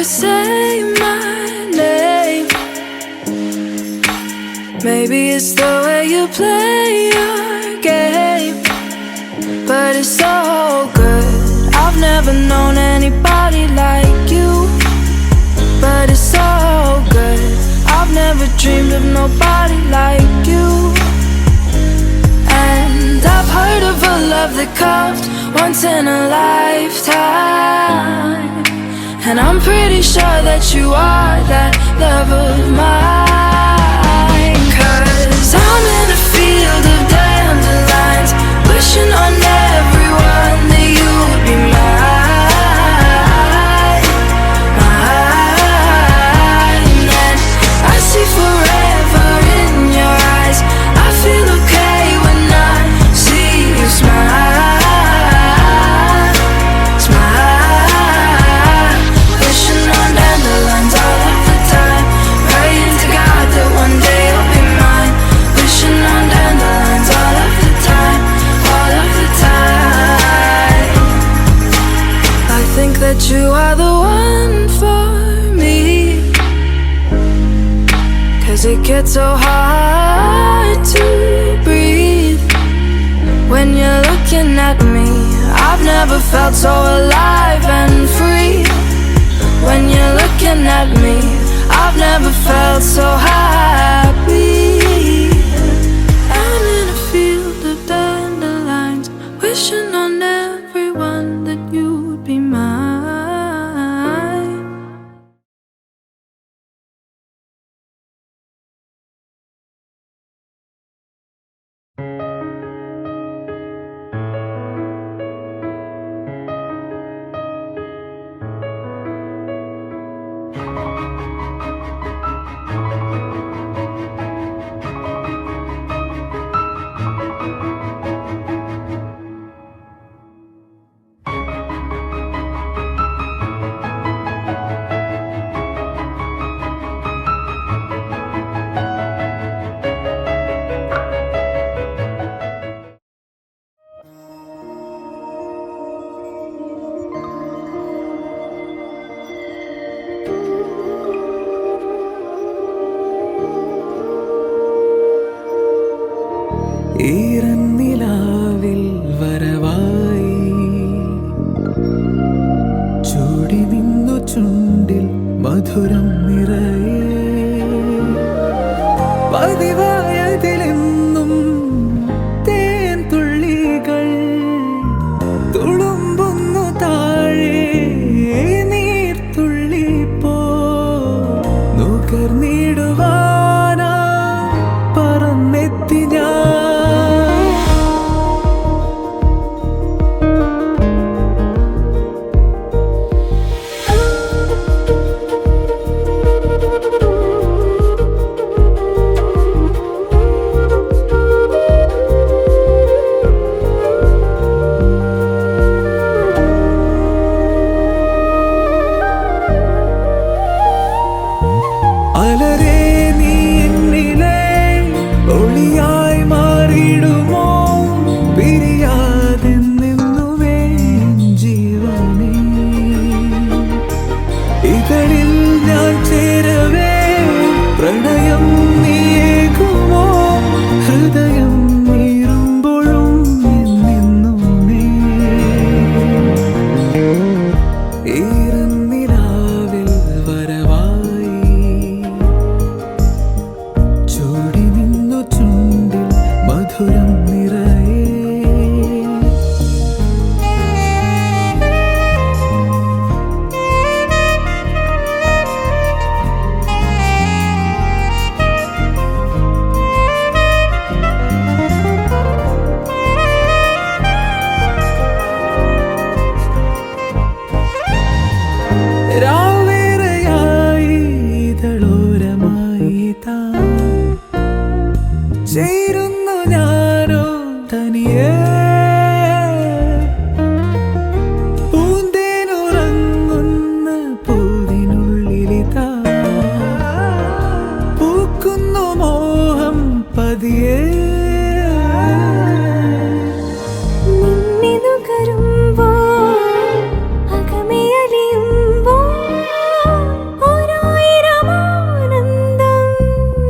say my name. Maybe it's the way you play your game, but it's so good. I've never known anybody like you, but it's so good. I've never dreamed of nobody like you. And I've heard of a love that comes once in a lifetime, and I'm pretty sure that you are that love of mine. 'Cause I'm in a field of dandelions, wishing on everyone that you would be mine, mine. And I see forever in your eyes. I feel okay when I see you smile, smile. Wishing on dandelions all of the time, praying to God that one day you'll be mine. Wishing on dandelions all of the time, all of the time. I think that you are the one for me, 'cause it gets so hard to breathe when you're looking at me. I've never felt so alive and free. When you're looking at me, I've never felt so happy. I'm in a field of dandelions, wishing on everyone that you would be mine. ഈറന്നിലാവിൽ വരവായി ചൂടി നിന്നു ചുണ്ടിൽ മധുരം നിറയെ പതിവായതിലെന്നും തേൻ തുള്ളികൾ തുളുമ്പുന്നു താഴെ നീർത്തുള്ളി പോ നുകർന്നിടുവാനാ പറന്നെത്തി ഞാൻ. അലരേ നീ എന്നിലെ ഒളിയായി മാറിയിടുമോ പിരിയാതെന്നെന്നുമേ ജീവനേ. ഇതളിൽ ഞാൻ ചേരവേ പ്രണയം നീയേകുമോ ഹൃദയം നീറുമ്പോഴും എന്നെന്നുമേ. ഈറന്നിലാവിൽ വരവായി ചൂടി നിന്നു ചുണ്ടിൽ മധുരം നിറയെ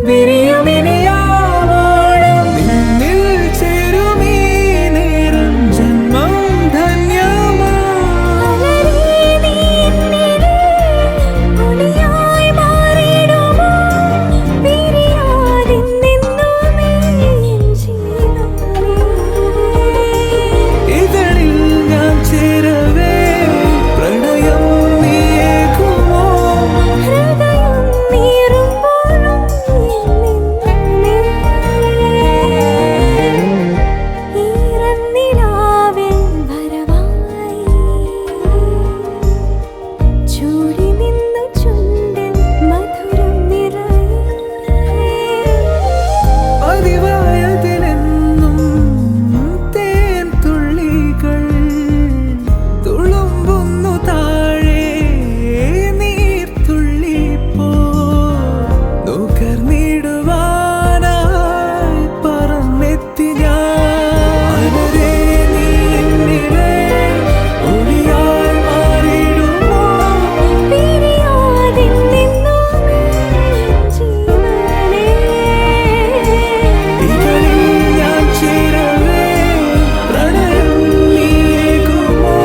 വിരിയുമിനിയാവോളം നിന്നിൽ ചേരുമീ നേരം ജന്മം ധന്യമാ. ഇതളിൽ ഞാൻ ചേരവേ പ്രണയം നീയേകുമോ. പതിവായതിലെന്നും തേൻ തുള്ളികൾ തുളുമ്പുന്നു താഴെ നീർത്തുള്ളി പോ. നുകർന്നിടുവാനായി പറന്നെത്തി ഞാൻ. അനരേ നീ എന്നിലെ ഒളിയായി മാറിടുമോ. ഇതളിൽ ഞാൻ ചേരവേ പ്രണയം നീയേകുമോ.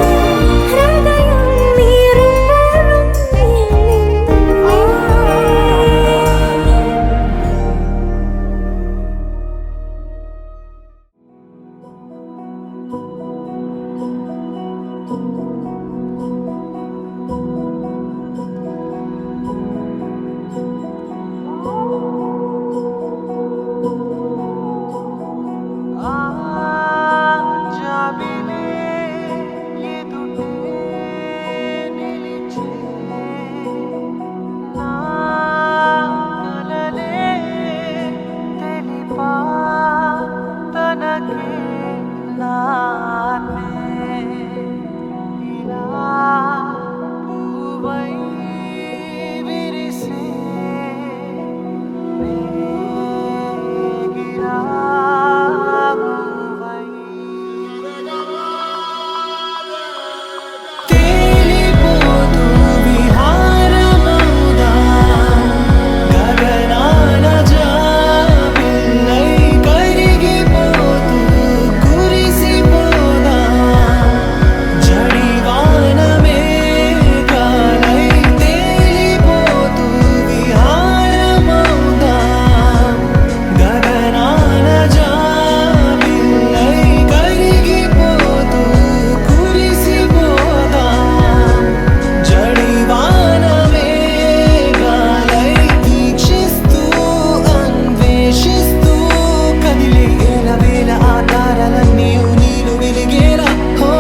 తేలిపోతూ విహారమౌదా గగనాన జాబిల్లై కరిగిపోతూ కురిసిపోదా. జడివాన మేఘాలై తేలిపోతూ విహారమౌదా గగనాన జాబిల్లై కరిగిపోతూ కురిసిపోదా. జడివాన మేఘాలై వీక్షిస్తూ అన్వేషిస్తూ కదిలే వేల ఆ తారలన్నీ నీరు వెలిగేలా హో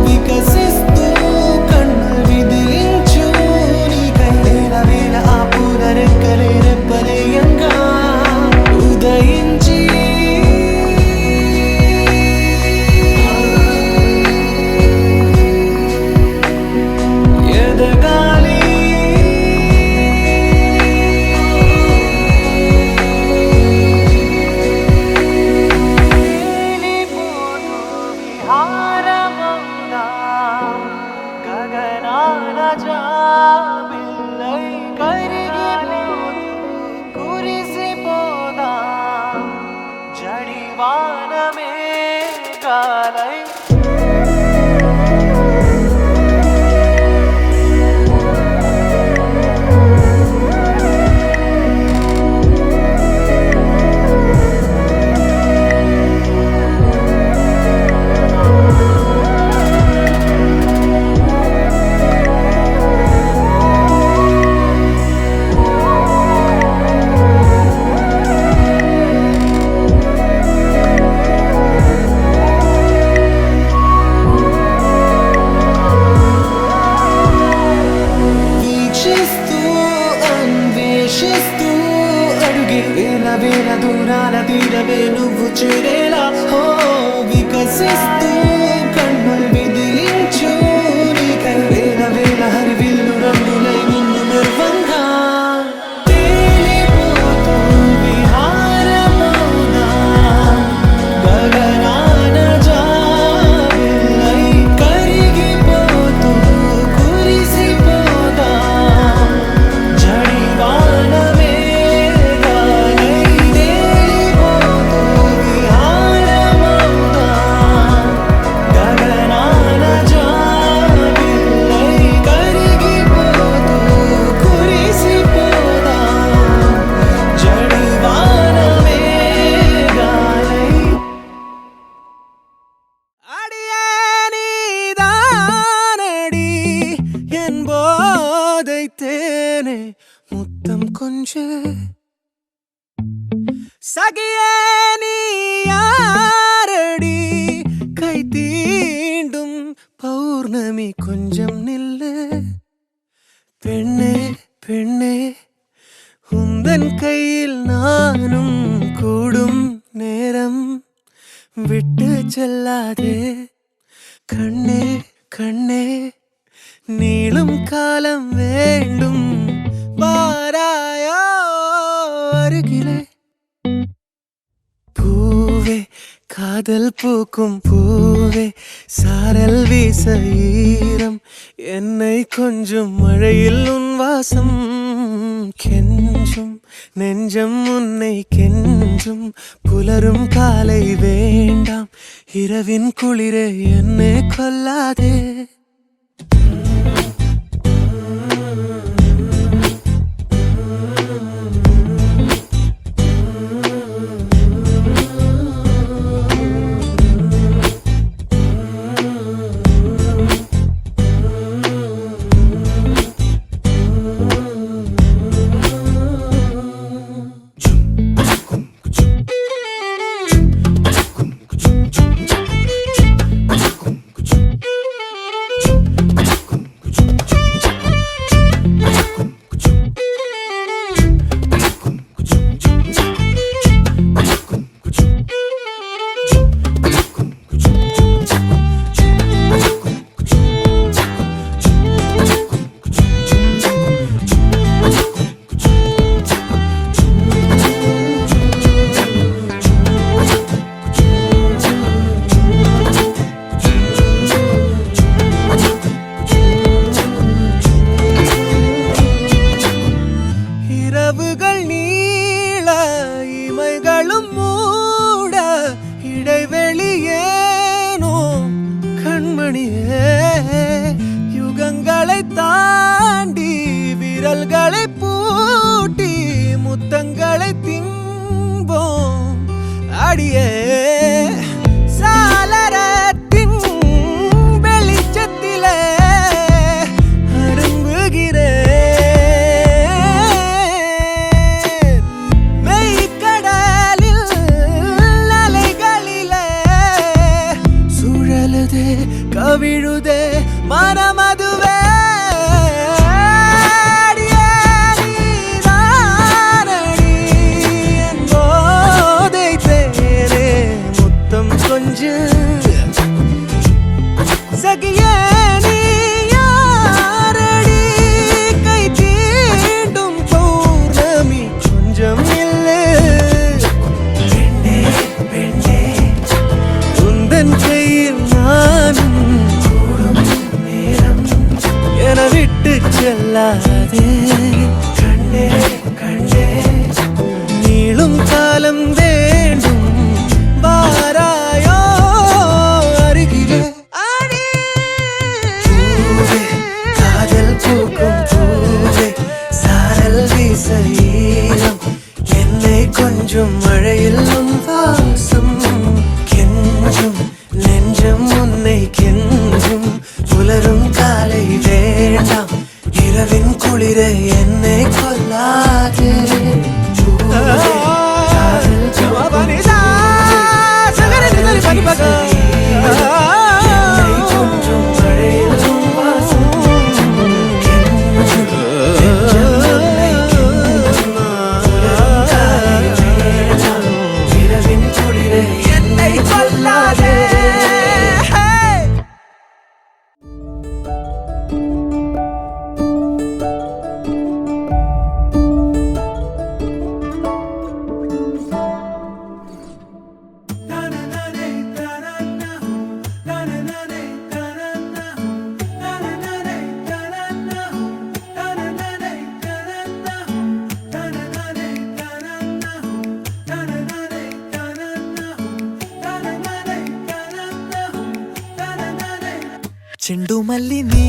వికసిస్తూ కన్నులు విదిలించు నీకై వేల ఆ పూల రెక్కలే రెప్పలేయంగా ఉదయించి ఎదగాలి. తేలిపోతూ విహారమౌదా గగనాన జాబిల్లై కరిగిపోతూ కురిసిపోదా. జడివాన మేఘాలై వీక్షిస్తూ అన్వేషిస్తూ అడుగే వేల దూరాల తీరమే నువ్వు చేరేలా హో వికసిస్తూ కన్నులు విదిలించు నీకై వేల హరివిల్లు రంగులై నిన్ను నిర్వంగా. తేలిపోతూ విహారమౌదా గగనాన జాబిల్లై కరిగిపోతూ కురిసిపోదా. జడివాన మేఘాలై தேனே முத்தம் கொஞ்சு சகியே நீ யாரடி கை தீண்டும் பௌர்ணமி கொஞ்சம் நில்லு பெண்ணே பெண்ணே உந்தன் கையில் நானும் கூடும் நேரம் விட்டு செல்லாதே கண்ணே கண்ணே நீளும் காலம் வேண்டும் வாராயோ அருகிலே பூவே காதல் பூக்கும் பூவே சாரல் வீச ஈரம் என்னை கொஞ்சம் மழையில் உன் வாசம் கெஞ்சும் நெஞ்சம் உன்னை கெஞ்சும் புலரும் காலை வேண்டாம் இரவின் குளிரே என்னை கொல்லாதே யுகங்களை தாண்டி விரல்களை பூட்டி முத்தங்களை திம்போம் அடியே சாளரத்தின் வெளிச்சத்திலே அரும்புகிறேன் மெய்க்கடலில் அலைகளிலே சுழலுதே கவிழுதே மனமதுவே சகியே நீ யாரடி கை தீண்டும் பௌர்ணமி கொஞ்சம் இல்லை பெண்ணே பெண்ணே உந்தன் கையில் நானும் கூடும் நேரம் என விட்டு செல்லாதே கண்ணே கண்ணே நீளும் காலம் வேண்டும் வாராயோ அருகிலே காதல் பூக்கும் பூவே சாரல் வீச ஈரம் என்னை கொஞ்சம் மழையில் உன் வாசம் கெஞ்சும் நெஞ்சம் உன்னை கெஞ்சும் புலரும் காலை வேண்டாம் இரவின் குளிரை என்னை கொல்லாதே ചെണ്ടുമല്ലി നീ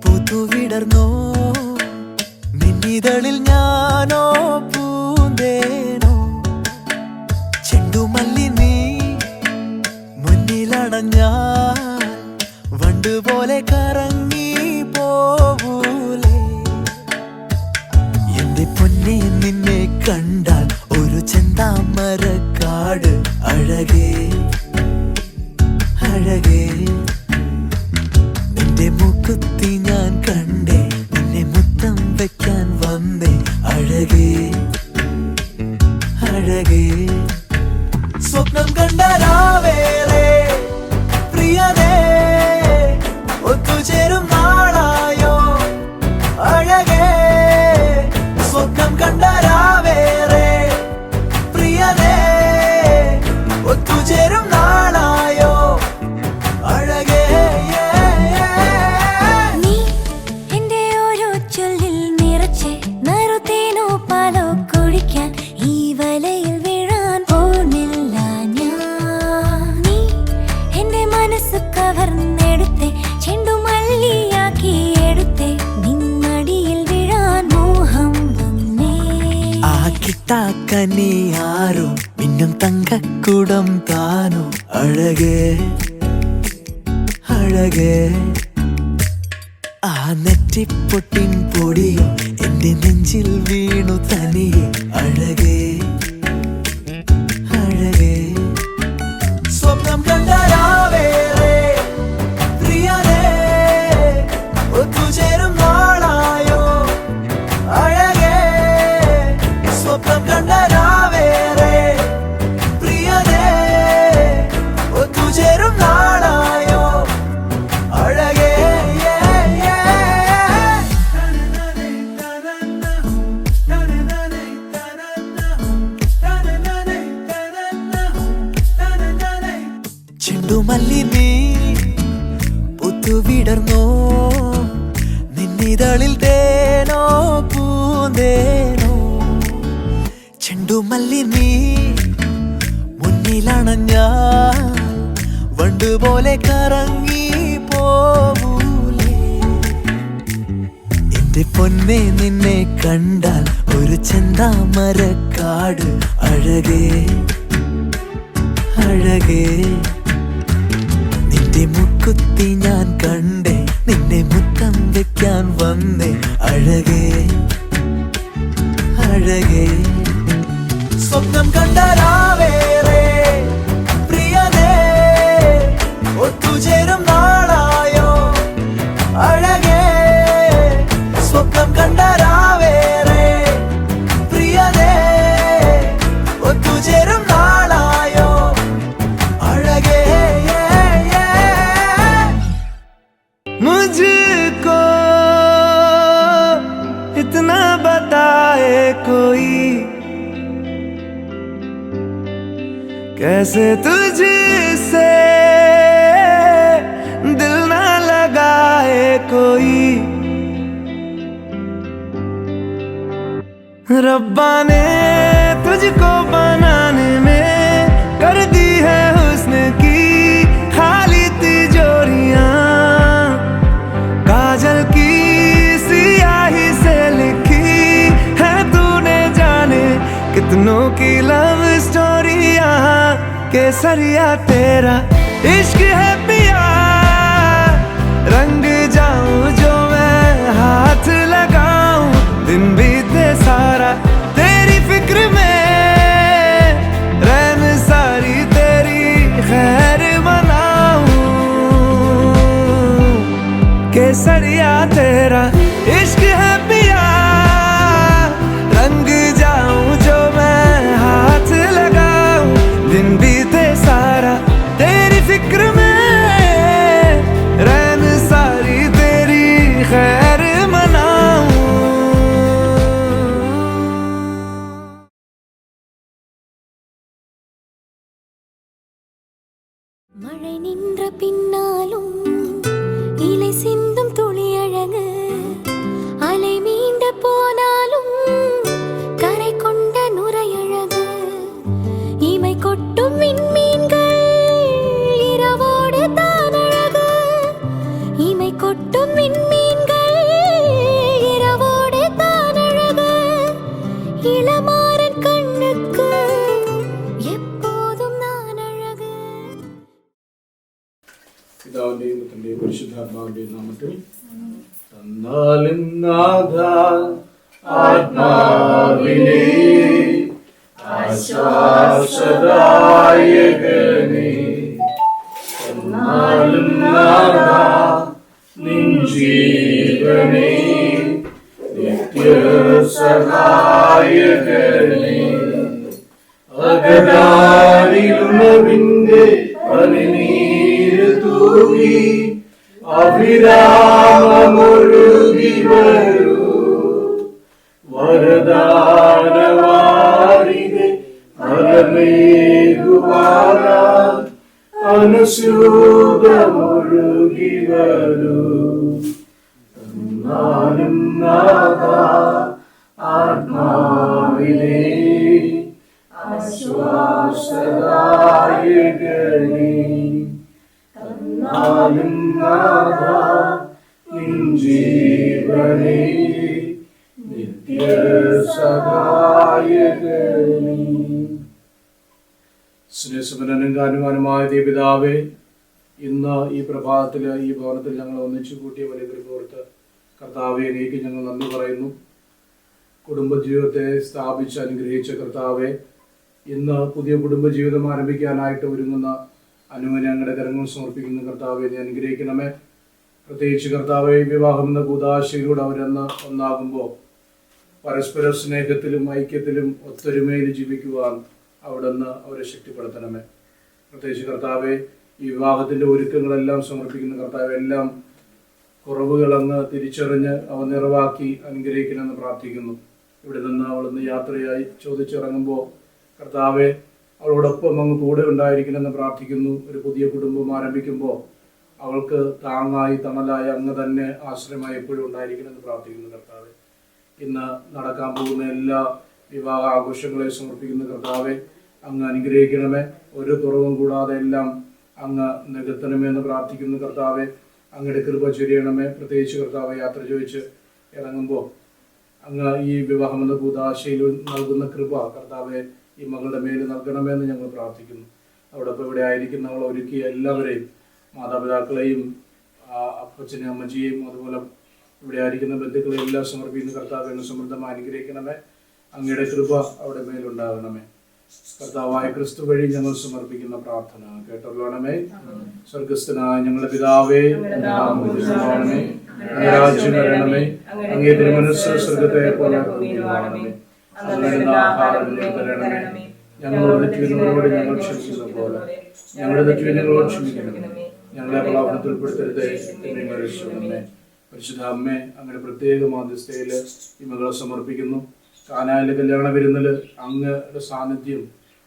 പൂത്തുവിടർന്നോ മിന്നിതളിൽ ഞാനോ പൂന്തേനോ ചെണ്ടുമല്ലി നീ മുന്നിലടഞ്ഞാൽ വണ്ടുപോലെ കറങ്ങി പോവൂലേ അഴകേ അഴകേ സ്വപ്നം കണ്ട രാവേറെ പ്രിയനേ ഒത്തുചേരും നാളായോ അഴകേ സ്വപ്നം കണ്ട രാവേറെ പ്രിയനേ ഒത്തുചേരും നാളായോ അഴകേ നീ എന്റെ ഓരോ ചൊല്ലിൽ നിറച്ച് നറുതേനോ പാലോ കുടിക്കാൻ ഈ വലയിൽ വീഴാൻ പോണില്ല ഞാൻ. നീ എന്റെ മനസ്സ് കവർന്നെടുത്തേ ചെണ്ടുമല്ലിയാക്കി എടുത്തേ നിന്നടിയിൽ വീഴാൻ മോഹം വന്നേ. ആ കിട്ടാക്കനി ആരോ മിന്നും തങ്കക്കുടം താനോ അഴകേ അഴകേ ആ നെറ്റിപ്പൊട്ടിൻ പൊടിയോ എന്റെ നെഞ്ചിൽ വീണു തനിയെ അഴകേ അഴകേ സ്വപ്നം കണ്ട രാവേറെ പ്രിയനേ ഒത്തുചേരും നാളായോ അഴകേ സ്വപ്നം കണ്ട രാവേറെ പ്രിയനേ ഒത്തുചേരും നാളായോ അഴകേ ചെണ്ടുമല്ലി നീ പുത്തുവിടർന്നോ നിന്നിതളിൽ തേനോ പൂന്തേനോ ചെണ്ടുമല്ലി നീ മുന്നിലണഞ്ഞ വണ്ടുപോലെ കറങ്ങി പോവൂലേ എന്റെ പൊന്നെ നിന്നെ കണ്ടാൽ ഒരു ചെന്താമരക്കാട് അഴകേ അഴകേ നിന്റെ മുക്കുത്തി ഞാൻ കണ്ടേ നിന്നെ മുത്തം വെക്കാൻ വന്നേ അഴകേ അഴകേ സ്വപ്നം കണ്ട രാവേറെ പ്രിയനേ ഒത്തുചേരും നാളായോ അഴകേ സ്വപ്നം കണ്ട രാവേറെ പ്രിയനേ ഒത്തുചേരും നാളായോ അഴകേ मुझको इतना बताए कोई कैसे तुझसे दिल ना लगाए कोई रब्बा ने तुझको बनाने में कर दी है हुस्न की खाली तिजोरियां काजल की सियाही से लिखी है तूने जाने कितनों की लव स्टोरियां केसरिया तेरा इश्क है पिया रंग जाऊं जो मैं हाथ लगाऊं दिन बीते सारा तेरी फिक्र में रैन सारी तेरी खैर मनाऊं केसरिया तेरा इश्क है पिया रंग जाऊं जो मैं हाथ लगाऊं दिन बीते सारा तेरी फिक्र में रैन सारी तेरी खैर मनाऊं மழை நின்ற பின்னாலும் இலை சிந்தும் துளி அழகு அலை மீண்ட போனாலும் கரை கொண்ட நுரை அழகு இமை கொட்டும் விண்மீன்கள் இரவோடு தான் அழகு இமை கொட்டும் விண்மீன்கள் இரவோடு தான் அழகு இளமாறன் கண்ணுக்கு எப்போதும் நான் அழகு. പിതാവിന്റെയും പുത്രന്റെയും പരിശുദ്ധാത്മാവിന്റെയും നാമത്തിൽ തന്നാലും നാഥ ആത്മാവിനെ ആശ്വാസദായകനേ തന്നാലും നാഥ നിൻ ജീവനെ നിത്യ സഹായകനേ അകതാരിലുണവിന്റെ പനിനീര് തൂകി അവിരാമമൊഴുകി വരൂ വരദാനവാരികെ ഫലമേകുവാനായി അനുസ്യൂതമൊഴുകി വരൂ എന്നാലും നാഥാ ആത്മാവിനെ ആശ്വാസദായകനേ എന്നാലും നാഥാ നിൻ ജീവനേ നിത്യസഹായകനേ. സ്നേഹസമ്പന്നനും കാരുണ്യവാനുമായ ദൈവപിതാവേ, ഇന്ന് ഈ പ്രഭാതത്തിൽ ഈ ഭവനത്തിൽ ഞങ്ങൾ ഒന്നിച്ചു കൂട്ടിയ വലിയ കൃപയോർത്ത് കർത്താവെ എനിക്ക് ഞങ്ങൾ നന്ദി പറയുന്നു. കുടുംബജീവിതത്തെ സ്ഥാപിച്ച് അനുഗ്രഹിച്ച കർത്താവെ, ഇന്ന് പുതിയ കുടുംബജീവിതം ആരംഭിക്കാനായിട്ട് ഒരുങ്ങുന്ന അനുവിനെ ഞങ്ങളുടെ കരങ്ങൾ സമർപ്പിക്കുന്ന കർത്താവെ നീ അനുഗ്രഹിക്കണമേ. പ്രത്യേകിച്ച് കർത്താവെ, വിവാഹം എന്ന കൂതാശയിലൂടെ അവരെന്ന് ഒന്നാകുമ്പോൾ പരസ്പര സ്നേഹത്തിലും ഐക്യത്തിലും ഒത്തൊരുമയിൽ ജീവിക്കുവാൻ അവിടുന്ന് അവരെ ശക്തിപ്പെടുത്തണമേ. പ്രത്യേകിച്ച് കർത്താവെ, ഈ വിവാഹത്തിൻ്റെ ഒരുക്കങ്ങളെല്ലാം സമർപ്പിക്കുന്ന കർത്താവ് എല്ലാം കുറവുകൾ അങ്ങ് തിരിച്ചറിഞ്ഞ് അവ നിറവാക്കി അനുഗ്രഹിക്കണമെന്ന് പ്രാർത്ഥിക്കുന്നു. ഇവിടെ നിന്ന് അവളൊന്ന് യാത്രയായി ചോദിച്ചിറങ്ങുമ്പോൾ കർത്താവെ അവളോടൊപ്പം അങ്ങ് കൂടെ ഉണ്ടായിരിക്കണമെന്ന് പ്രാർത്ഥിക്കുന്നു. ഒരു പുതിയ കുടുംബം ആരംഭിക്കുമ്പോൾ അവൾക്ക് താങ്ങായി തണലായി അങ്ങ് തന്നെ ആശ്രയമായി എപ്പോഴും ഉണ്ടായിരിക്കണമെന്ന് പ്രാർത്ഥിക്കുന്നു കർത്താവെ. ഇന്ന് നടക്കാൻ പോകുന്ന എല്ലാ വിവാഹ ആഘോഷങ്ങളെ സമർപ്പിക്കുന്ന കർത്താവെ അങ്ങ് അനുഗ്രഹിക്കണമേ. ഒരു കുറവും കൂടാതെ എല്ലാം അങ്ങ് നികത്തണമെന്ന് പ്രാർത്ഥിക്കുന്നു കർത്താവെ. അങ്ങയുടെ കൃപ ചൊരിയണമേ. പ്രത്യേകിച്ച് കർത്താവെ, യാത്ര ചോദിച്ച് ഇറങ്ങുമ്പോൾ അങ്ങ് ഈ വിവാഹമെന്ന കൂതാശയിൽ നൽകുന്ന കൃപ കർത്താവെ ഈ മകളുടെ മേൽ നൽകണമെന്ന് ഞങ്ങൾ പ്രാർത്ഥിക്കുന്നു. അതോടൊപ്പം ഇവിടെ ആയിരിക്കുന്നവൾ ഒരുക്കിയ എല്ലാവരെയും, മാതാപിതാക്കളെയും അപ്പച്ചനെയും അമ്മച്ചിയെയും അതുപോലെ ഇവിടെ ആയിരിക്കുന്ന ബന്ധുക്കളെ എല്ലാം സമർപ്പിക്കുന്ന കർത്താവ് എന്ന് സമൃദ്ധമായി അനുഗ്രഹിക്കണമേ. അങ്ങയുടെ കൃപ അവിടെ മേലുണ്ടാകണമേ. കർത്താവായ ക്രിസ്തു വഴി ഞങ്ങൾ സമർപ്പിക്കുന്ന പ്രാർത്ഥന കേട്ടോളണമേ. സ്വർഗസ്ഥനായ ഞങ്ങളുടെ പിതാവേ, അങ്ങേ രാജ്യം വരണമേ. അങ്ങേ തിരുമനസ്സ് സ്വർഗത്തെ പോലെ ഭൂമിയിലുമാകണമേ. അങ്ങയുടെ ആഹാരം തരണമേ. ഞങ്ങളോട് തെറ്റുന്നവരോട് ഞങ്ങൾ ക്ഷമിക്കുന്ന പോലെ ഞങ്ങളുടെ തെറ്റുകൾ ഞങ്ങളോട് ക്ഷമിക്കണമേ. ഞങ്ങളെ പ്രലോഭനത്തിൽ ഉൾപ്പെടുത്തരുതേ, എന്നെ രക്ഷിക്കണമേ. പരിശുദ്ധ അമ്മേ, അങ്ങനെ പ്രത്യേക മാധ്യസ്ഥയിൽ ഈ മകളെ സമർപ്പിക്കുന്നു. കാനായിലെ കല്യാണ വിരുന്നിൽ അങ്ങയുടെ സാന്നിധ്യം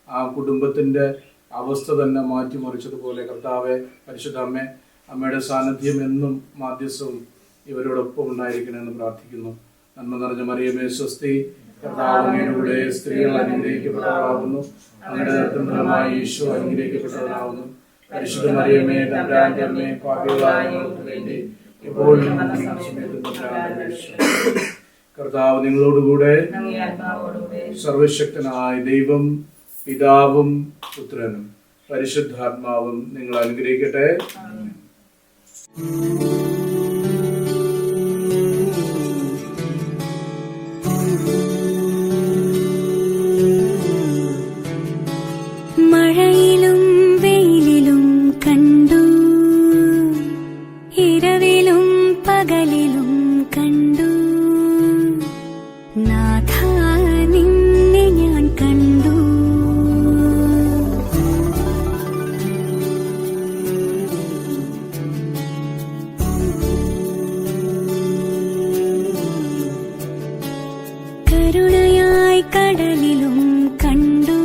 ആ കുടുംബത്തിൻ്റെ അവസ്ഥ തന്നെ മാറ്റിമറിച്ചതുപോലെ കർത്താവെ, പരിശുദ്ധ അമ്മേ, അമ്മയുടെ സാന്നിധ്യം എന്നും മാധ്യസ്ഥവും ഇവരോടൊപ്പം ഉണ്ടായിരിക്കണമെന്ന് പ്രാർത്ഥിക്കുന്നു. നന്മ നിറഞ്ഞ മറിയമേ സ്വസ്തി, കർത്താവ് അങ്ങയുടെ കൂടെ സ്ത്രീകൾ അനുഗ്രഹിക്കപ്പെട്ടവരാകുന്നു. അങ്ങയുടെ ഫലമായ ഈശോ അനുഗ്രഹിക്കപ്പെട്ടവരാകുന്നു. പരിശുദ്ധ മറിയമേ, തമ്പുരാന്റെ അമ്മേ, പാപികളായ ഞങ്ങൾക്ക് വേണ്ടി ഇപ്പോഴും കർത്താവ് നിങ്ങളോടുകൂടെ. സർവശക്തനായ ദൈവം പിതാവും പുത്രനും പരിശുദ്ധാത്മാവും നിങ്ങൾ അനുഗ്രഹിക്കട്ടെ. മഴയിലും വെയിലിലും കണ്ടു, ഇരവിലും പകലിലും കണ്ടു, നാഥാ നിന്നെ ഞാൻ കണ്ടു. കരുണയായി കടലിലും കണ്ടു,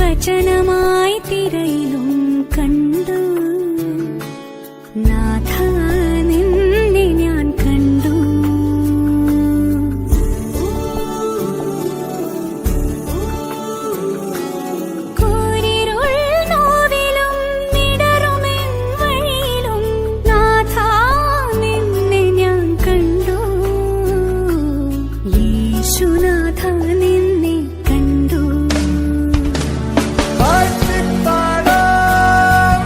വചനമായി തിരയിലും കണ്ടു, നാഥാ നിന്നെ ഞാൻ കണ്ടു. കൂരിരുൾ നോവിലും മിടറുമെൻ വഴിയിലും നാഥാ നിന്നെ ഞാൻ കണ്ടു. യേശുനാഥാ നിന്നെ കണ്ടു. പാടാം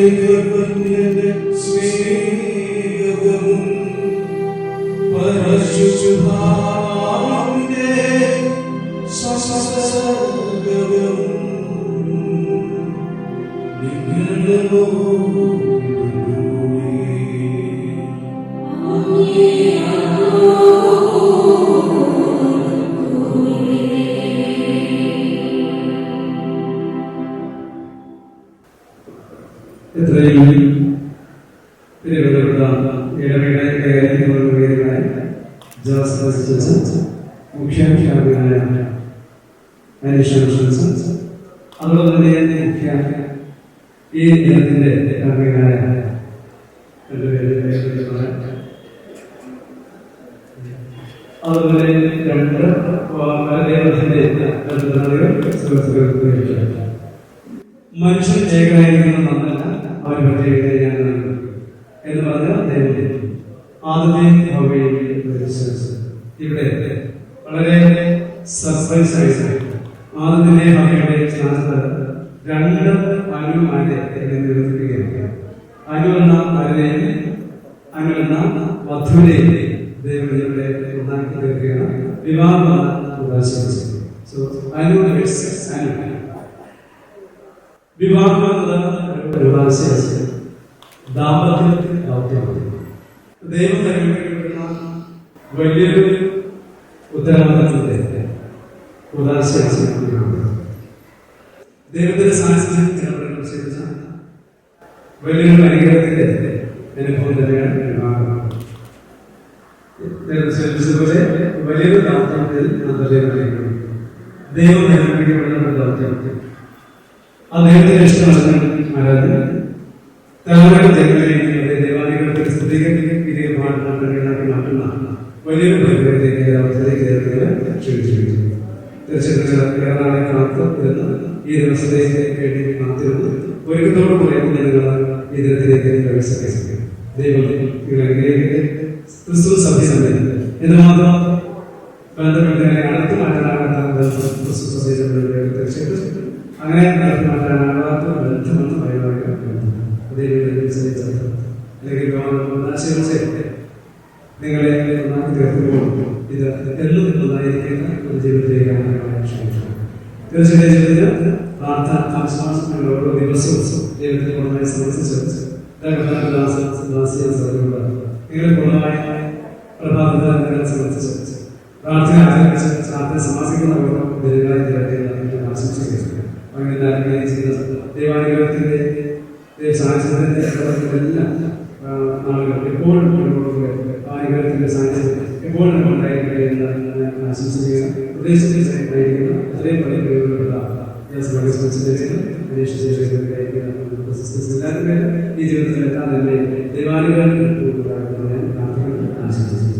ചൈതന്യന്റെ സ്നേഹവും പരിശുദ്ധാത്മാവിന്റെ സംസർഗവും എത്രയും തിരുവനന്തപുരത്ത് ഇടവേള കൈകാര്യമായ ജോസഫ് മുഖ്യാധ്യാപകനായ അതുപോലെ തന്നെ ഈ ദിനത്തിന്റെ അധ്യാപകനായ അതുപോലെ രണ്ട് മനുഷ്യൻ ഏകനായിരിക്കുന്ന നന്നല്ല അവർ പ്രത്യേകത ഞാൻ എന്ന് പറഞ്ഞ അദ്ദേഹം ആദ്യത്തെ ഇവിടെ വളരെ സർപ്രൈസ് ആയിട്ട് ആദ്യത്തെ ഹവയുടെ സ്ഥാനത്ത് രണ്ട് അനുമാരെ നിവർത്തിക്കുകയാണ്. അനു എന്ന മരനെയും അനു എന്ന വധുവിനെയും ദൈവം ഇവിടെ ഉണ്ടാക്കി തീർക്കുകയാണ്. വിവാഹം അനു വിവാഹം ദൈവം നൽകപ്പെടുന്ന വലിയൊരു ഉത്തരവാദിത്വത്തെ ദൈവത്തിന്റെ സാന്നിധ്യം വലിയൊരു അനുഗ്രഹത്തിന്റെ അനുഭവം തന്നെയാണ് വിവാഹം. പോലെ വലിയൊരു ദൗത്യത്തിൽ ദൈവം നൽകപ്പെടുന്ന ദൗത്യം അദ്ദേഹത്തിന്റെ ഇഷ്ടമാണ് ആരാധന താങ്കളുടെ ജന്മത്തിലേക്ക് ദേവാലയങ്ങൾക്ക് സ്തുതിക്ക് മാറ്റുന്ന വലിയൊരു പരിപാടിയിലേക്ക് അവസരത്തിലേക്ക് ക്ഷണിച്ചിരിക്കുന്നു. തീർച്ചയായിട്ടും കാത്ത് ഈ ദിവസത്തേക്ക് വേണ്ടി കാത്തിരുന്നു ഒരുക്കത്തോടു കൂടി ഈ ദിനത്തിലേക്ക് പ്രവേശിക്കുന്നു. ദൈവം ക്രിസ്തു സഭ എന്ന് മാത്രം ബന്ധപ്പെട്ടതിനെ അടുത്ത് മാറ്റാനാകാത്ത ക്രിസ്തു സഭയെ തീർച്ചയായിട്ടും അങ്ങനെ നടത്തി മാറ്റാനാകാത്ത ബന്ധമെന്ന് പറയുവാൻ അല്ലെങ്കിൽ നിങ്ങളെ നന്നാക്കി തീർക്കുമ്പോൾ ഇത് എന്നും നന്നായിരിക്കുന്ന ഒരു ജീവിതത്തിലേക്കാണ് ക്ഷണിക്കുന്നത്. തീർച്ചയായും ജീവിതത്തിൽ പ്രാർത്ഥന ആശ്വാസം ഓരോ ദിവസവും ജീവിതത്തിൽ പൂർണ്ണമായി സമർപ്പിച്ച് നിങ്ങളെ പൂർണ്ണമായി പ്രഭാതത്തിൽ സമർപ്പിച്ച് പ്രാർത്ഥന ആരംഭിച്ച് പ്രാർത്ഥന സമാസിക്കുന്ന ഓരോ ദിനങ്ങളെ ആശംസിക്കുന്നു. അങ്ങനെ ചെയ്യുന്ന ദൈവാനുഗ്രഹത്തിന്റെ സാഹചര്യത്തിന്റെ എല്ലാം ആളുകൾ എപ്പോഴും അനുഗ്രഹത്തിന്റെ സാഹചര്യം എപ്പോഴും ഉണ്ടായിരിക്കുക എന്ന് ആശംസിക്കുകയാണ്. ഉദ്ദേശിച്ചിരിക്കുന്ന അത്രയും പല കഴിവുകളുള്ള ഈ ജീവിതത്തിലെത്താൻ തന്നെ ദൈവാനുഗ്രഹത്തിൽ ആശംസിക്കുന്നു.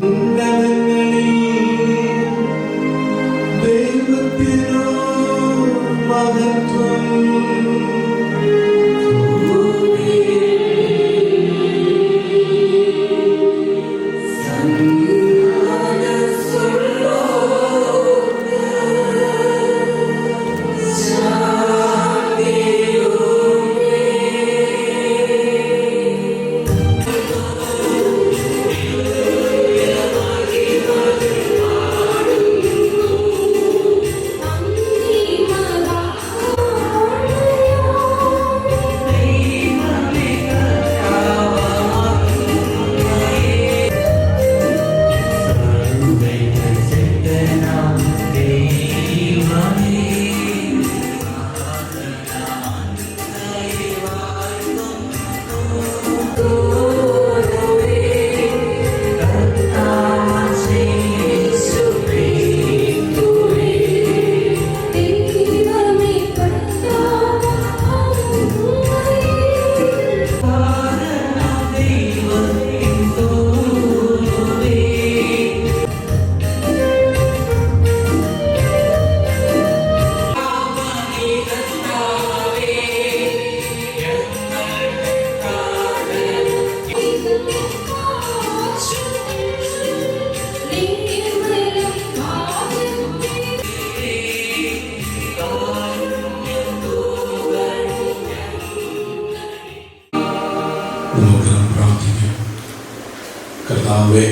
കർത്താവേ,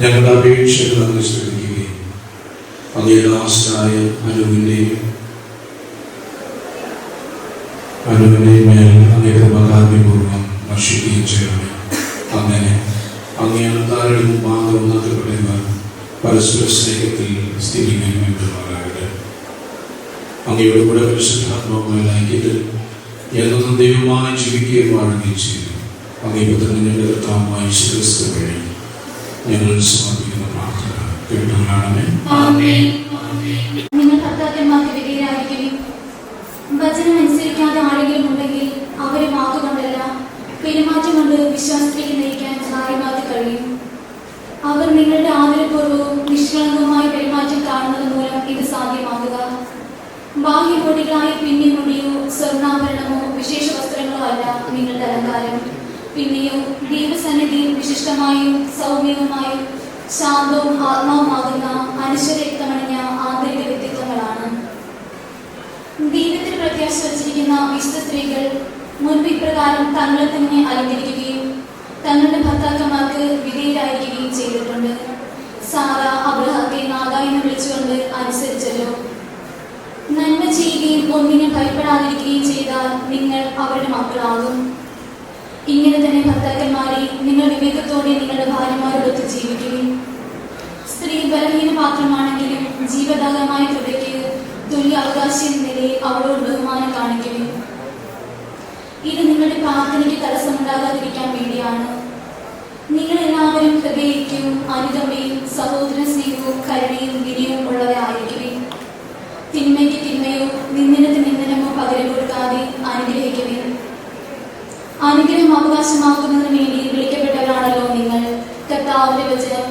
ഞങ്ങളുടെ അപേക്ഷകൾ അങ്ങ് ശ്രദ്ധിക്കുകയും അങ്ങയുടെ ദാസനായ അനുവിൻ്റെ മേൽ അങ്ങയുടെ കൃപകാരുണ്യപൂർവ്വം വർഷിക്കുകയും ചെയ്യണമേ. അങ്ങനെ അങ്ങയുടെ താരവും മാത്രം നടത്തപ്പെടുന്നവർ പരസ്പര സ്നേഹത്തിൽ സ്ഥിരീകരിക്കപ്പെടുമാറാകട്ടെ. അങ്ങയുടെ കൂടെ പരിശുദ്ധാത്മാവുമായി ഐക്യത്തിൽ എന്നും ദൈവമായി ജീവിക്കുകയും വാഴുകയും ചെയ്തു. അങ്ങയുടെ തന്നെ ഞങ്ങളുടെ കർത്താവുമായ യേശുക്രിസ്തു വഴി ഞങ്ങൾ സമർപ്പിക്കുന്ന പ്രാർത്ഥന കേട്ടുകൊള്ളണമേ. നിങ്ങൾ ഭർത്താക്കന്മാർക്ക് വിധേയരായിരിക്കും. വചനം അനുസരിക്കാതെ ആരെങ്കിലും ഉണ്ടെങ്കിൽ അവരെ വാക്കുകൊണ്ടല്ല പെരുമാറ്റം കൊണ്ട് വിശ്വാസത്തിലേക്ക് നയിക്കാൻ ഭാര്യമാർക്ക് കഴിയും. അവർ നിങ്ങളുടെ ആദരപൂർവ്വവും നിഷ്കളങ്കവുമായ പെരുമാറ്റം കാണുന്നത് മൂലം ഇത് സാധ്യമാകുക. ബാഹ്യമൊടികളായ പിന്നിമുടിയോ സ്വർണ്ണാഭരണമോ വിശേഷ വസ്ത്രങ്ങളോ അല്ല നിങ്ങളുടെ അലങ്കാരം. പിന്നെയോ ദൈവസന്നിധിയിൽ വിശിഷ്ടമായും സൗമ്യവുമായും ശാന്തവും ആത്മാവുമാകുന്ന അനശ്വരയുക്തമണിഞ്ഞ ആന്തരിക വ്യക്തിത്വങ്ങളാണ്. ദൈവത്തിൽ പ്രത്യാശ വച്ചിരിക്കുന്ന വിശുദ്ധ സ്ത്രീകൾ മുൻപ് ഇപ്രകാരം തങ്ങളെ തന്നെ അലങ്കരിക്കുകയും തങ്ങളുടെ ഭർത്താക്കന്മാർക്ക് വിധേയരായിരിക്കുകയും ചെയ്തിട്ടുണ്ട്. സാറ അബ്രഹാത്തെ നാഥ എന്ന് വിളിച്ചുകൊണ്ട് അനുസരിച്ചല്ലോ. നന്മ ചെയ്യുകയും ഒന്നിനെ ഭയപ്പെടാതിരിക്കുകയും ചെയ്താൽ നിങ്ങൾ അവരുടെ മക്കളാകും. ഇങ്ങനെ തന്നെ ഭർത്താക്കന്മാരെ നിങ്ങൾ വിവേകത്തോടെ നിങ്ങളുടെ ഭാര്യമാരോടൊത്ത് ജീവിക്കുകയും സ്ത്രീ ബലഹീന പാത്രമാണെങ്കിലും ജീവദായകമായ കൃപയ്ക്ക് തുല്യ അവകാശം നിലയിൽ അവളോട് ബഹുമാനം കാണിക്കുകയും ഇത് നിങ്ങളുടെ പ്രാർത്ഥനയ്ക്ക് തടസ്സമുണ്ടാകാതിരിക്കാൻ വേണ്ടിയാണ്. നിങ്ങളെല്ലാവരും ഹൃദയവും അനുകമ്പയും സഹോദര സ്നേഹവും കരുണയും വിനയവും ഉള്ളവരായിരിക്കുകയും തിന്മയ്ക്ക് തിന്മയോ നിന്ദനത്തിന് നിന്ദനമോ പകരം കൊടുക്കാതെ അനുഗ്രഹിക്കുകയും അനുഗ്രഹം അവകാശമാക്കുന്നതിന് വേണ്ടി വിളിക്കപ്പെട്ടവരാണല്ലോ നിങ്ങൾ. കർത്താവിന്റെ വചനം.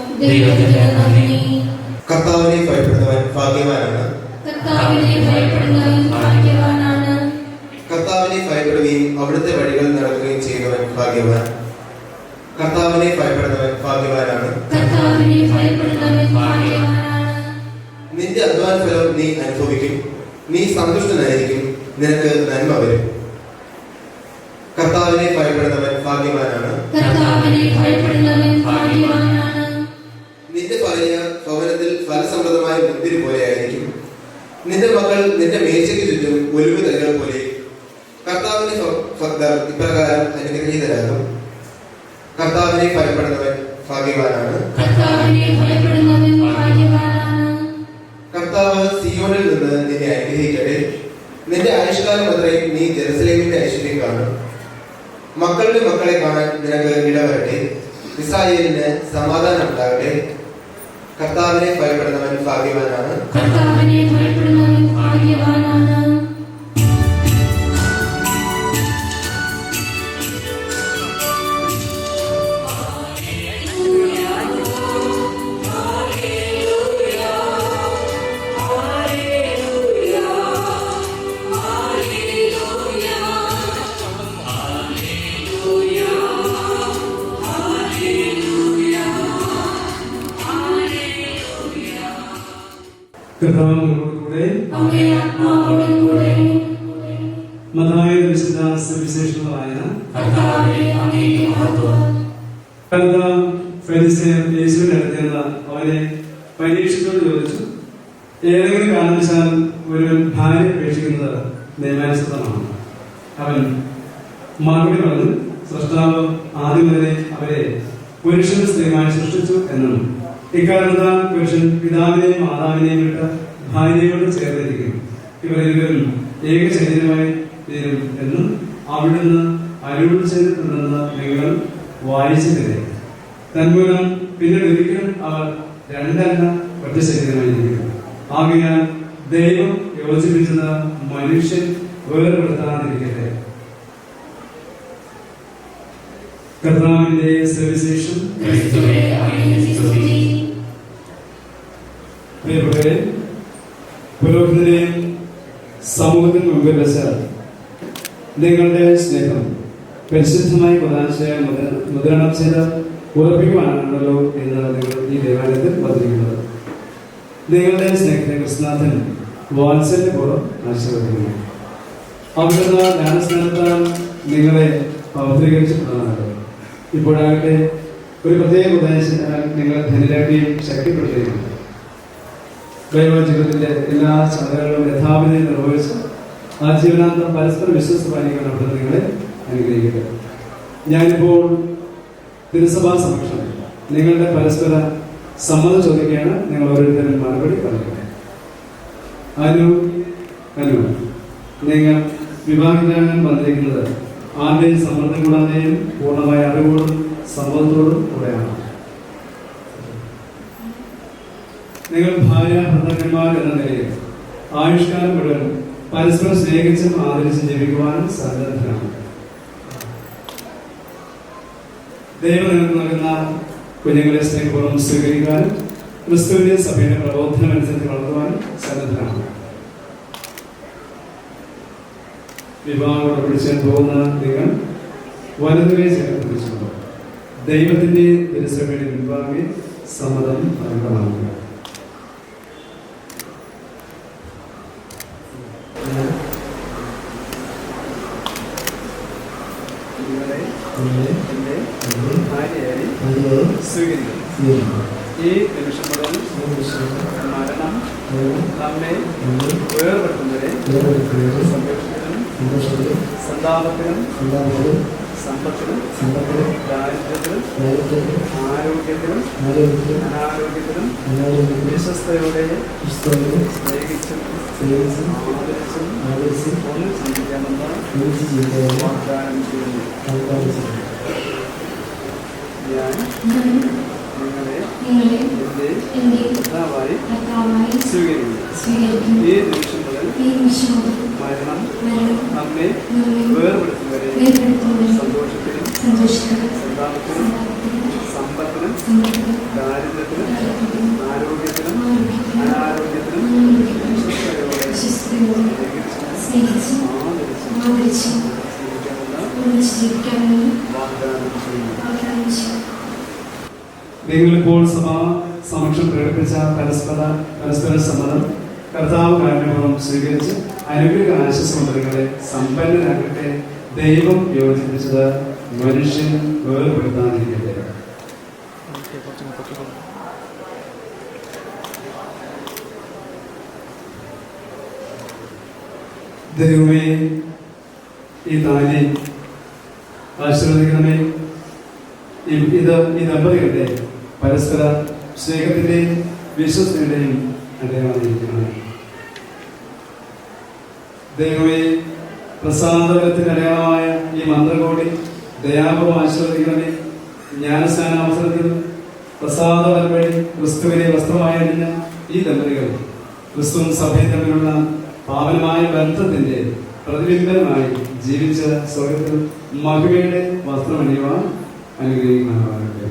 കർത്താവിനെ ഭയപ്പെടുന്നവൻ ഭാഗ്യവാനാണ്. കർത്താവിനെ ഭയപ്പെടുകയും അവിടുത്തെ വഴികൾ നടക്കുകയും ചെയ്യുന്നവൻ ഭാഗ്യവാൻ. കർത്താവിനെ ഭയപ്പെടുന്നവൻ ഭാഗ്യവാനാണ്. നിന്റെ അധ്വാന ഫലം നീ അനുഭവിക്കും. നീ സന്തുഷ്ടനായിരിക്കും. നിനക്ക് നന്മ വരും. കർത്താവിനെ ഭയപ്പെടുന്നവൻ ഭാഗ്യവാനാണ്. നിന്റെ ഭാര്യ ഭവനത്തിൽ ഫലസമൃദ്ധമായ മുന്തിരി പോലെയായിരിക്കും. നിന്റെ മക്കൾ നിന്റെ മേശയ്ക്ക് ചുറ്റും ഒലിവ് തൈകൾ പോലെ. കർത്താവിന്റെ ഭക്തർ ഇപ്രകാരം അനുഗ്രഹീതരാകും. കർത്താവിനെ ഭയപ്പെടുന്നവൻ ഭാഗ്യവാനാണ്. കർത്താവ് സിയോണിൽ നിന്ന് നിന്നെ അനുഗ്രഹിക്കട്ടെ. നിന്റെ ആയുഷ്കാലം അത്രയും നീ ജെറുസലേമിന്റെ ഐശ്വര്യം കാണും. മക്കളുടെ മക്കളെ കാണാൻ നിനക്ക് ഇടവരട്ടെ. ഇസ്രായേലിന് സമാധാനം ഉണ്ടാകട്ടെ. കർത്താവിനെ ഭയപ്പെടുന്നവൻ ഭാഗ്യവാനാണ്. മത്തായിയുടെ വിശുദ്ധ സുവിശേഷങ്ങളായ യേശുവിന്റെ അടുത്ത് അവനെ പരീക്ഷിച്ചോട് ചോദിച്ചു, ഏതെങ്കിലും കാരണവശാൽ ഒരു ഭാര്യ ഉപേക്ഷിക്കുന്നത് നിയമാനുസൃതമാണ്? അവൻ മറുപടി പറഞ്ഞു, സൃഷ്ടാവ് ആദ്യം തന്നെ അവരെ പുരുഷനും സ്ത്രീയുമായി സൃഷ്ടിച്ചു എന്നും ഇക്കാരണത്താൽ പുരുഷൻ പിതാവിനെയും മാതാവിനെയും വിട്ട് ഭാര്യയോട് ചേർന്നിരിക്കും, ഇവരിലും ഏക ശരീരമായി തീരും എന്നും അവിടുന്ന് അരുൾ ചെയ്തിട്ടുണ്ടെന്ന് നിങ്ങൾ വായിച്ചിട്ടില്ലേ? തന്മൂലം പിന്നീട് ഒരിക്കലും അവർ രണ്ടല്ല ഒറ്റ ശരീരമായിരിക്കും. ആകയാൽ ദൈവം യോജിപ്പിച്ചത് മനുഷ്യൻ വേർപെടുത്താതിരിക്കട്ടെ. കർത്താവിന്റെ സുവിശേഷം. പ്രിയപ്പെട്ടവരെ, പുരോഹിതനെയും സമൂഹത്തിന് മുമ്പിൽ വെച്ചാൽ നിങ്ങളുടെ സ്നേഹം പരിശുദ്ധമായി മുദ്രണം ചെയ്ത് ഉറപ്പിക്കുവാനാണല്ലോ എന്ന് നിങ്ങൾ ഈ ദേവാലയത്തിൽ പതിരിക്കുന്നത്. നിങ്ങളുടെ സ്നേഹത്തെ കൃഷ്ണനാഥൻ വാത്സല്യപൂർവ്വം ആശീർവദിക്കുന്നു. അവിടുന്ന് ജ്ഞാനസ്നാനത്താൽ നിങ്ങളെ പവിത്രീകരിച്ചിട്ടുള്ളതാണ്. ഇപ്പോഴാകട്ടെ ഒരു പ്രത്യേക ഉദ്ദേശം നിങ്ങൾ ധനരാജ്ഞയും ശക്തിപ്പെടുത്തുകയാണ്. ദൈവ ജീവിതത്തിന്റെ എല്ലാ ചടങ്ങുകളും യഥാവിധി നിർവഹിച്ച് ആ ജീവനാന്തം പരസ്പര വിശ്വസ പാലിക്കാൻ അവിടെ നിങ്ങളെ അനുഗ്രഹിക്കട്ടെ. ഞാനിപ്പോൾ തിരുസഭാ സമക്ഷം നിങ്ങളുടെ പരസ്പര സമ്മതം ചോദിക്കുകയാണ്. നിങ്ങൾ ഓരോരുത്തരും മറുപടി പറയുക. അനു നിങ്ങൾ വിവാഹിതരാകാൻ വന്നിരിക്കുന്നത് ആരുടെയും സമ്മർദ്ദം കൂടാതെയും പൂർണ്ണമായ അറിവോടും സമ്മതത്തോടും കൂടെയാണ്. നിങ്ങൾ ഭാര്യ ഭർത്താക്കന്മാർ എന്ന നിലയിൽ ആയുഷ്കാലം മുഴുവൻ പരസ്പരം സ്നേഹിച്ചും ആദരിച്ചും ജീവിക്കുവാനും സന്നദ്ധരാണ്. ദൈവം നിങ്ങൾക്ക് നൽകുന്ന കുഞ്ഞുങ്ങളെ സ്നേഹപൂർവ്വം സ്വീകരിക്കാനും ക്രിസ്തുവിന്റെ സഭയുടെ പ്രബോധനം അനുസരിച്ച് വളർത്തുവാനും സന്നദ്ധരാണ്. വിവാഹത്തോടെ പിടിച്ചാൽ പോകുന്ന നിങ്ങൾ വലതുകൈ ചേർത്ത് പിടിച്ചുകൊണ്ട് ദൈവത്തിന്റെ തിരുസഭയുടെ മുൻപാകെ സമ്മതം പ്രകടമാക്കുക. ഈ നിമിഷം മുതൽ മരണം നമ്മെ വേർപെടുത്തുന്നവരെ സന്തോഷത്തിലും സന്താപത്തിലും സമ്പത്തിലും ദാരിദ്ര്യത്തിലും ആരോഗ്യത്തിലും അനാരോഗ്യത്തിലും വിശ്വസ്തയോടെ സ്നേഹിച്ചും ആദരിച്ചും ഒന്ന് ചിന്തിക്കാമെന്ന് വാഗ്ദാനം ചെയ്യുന്നു. ഞാൻ നിങ്ങളെ എന്റെ കർത്താവായി സ്വീകരിക്കുന്നു. ഈ നിമിഷം മുതൽ മരണം നമ്മെ വേർപെടുത്തുന്നവരെ സന്തോഷത്തിലും സന്താപത്തിലും സമ്പത്തിലും ദാരിദ്ര്യത്തിലും ആരോഗ്യത്തിലും അനാരോഗ്യത്തിലും നിങ്ങളിപ്പോൾ സമക്ഷം പ്രകടിപ്പിച്ച പരസ്പര സമ്മതം കർത്താവ് കാരണപൂർവ്വം സ്വീകരിച്ച് അനുഗ്രഹ ആശംസകളെ സമ്പന്നരാകട്ടെ. ദൈവം യോജിപ്പിച്ചത് മനുഷ്യൻ വേർപെടുത്താതിരിക്കട്ടെ. ദൈവമേ, ഈ താലി ആശീർവദിക്കണമേ. ഈ ദമ്പതികളുടെ പരസ്പര സ്നേഹത്തിന്റെയും വിശ്വസ്തയുടെയും അടയാളമായിരിക്കണം. ദൈവമേ, പ്രസാദത്തിന്റെ അടയാളമായ ഈ മന്ത്രകോടി ദയാപൂർവ്വം ആശീർവദിക്കണമേ. ജ്ഞാനസ്നാന അവസരത്തിൽ പ്രസാദവൻ വഴി ക്രിസ്തുവിനെ വസ്ത്രമായി അണിഞ്ഞ ഈ ദമ്പതികൾ ക്രിസ്തുവും സഭയും തമ്മിലുള്ള പാവനമായ ബന്ധത്തിന്റെ പ്രതിബിംബമായി ജീവിച്ച സ്വർഗത്തിൽ മഹിമയുടെ വസ്ത്രമണിയുവാൻ അനുഗ്രഹിക്കുവാനാകട്ടെ.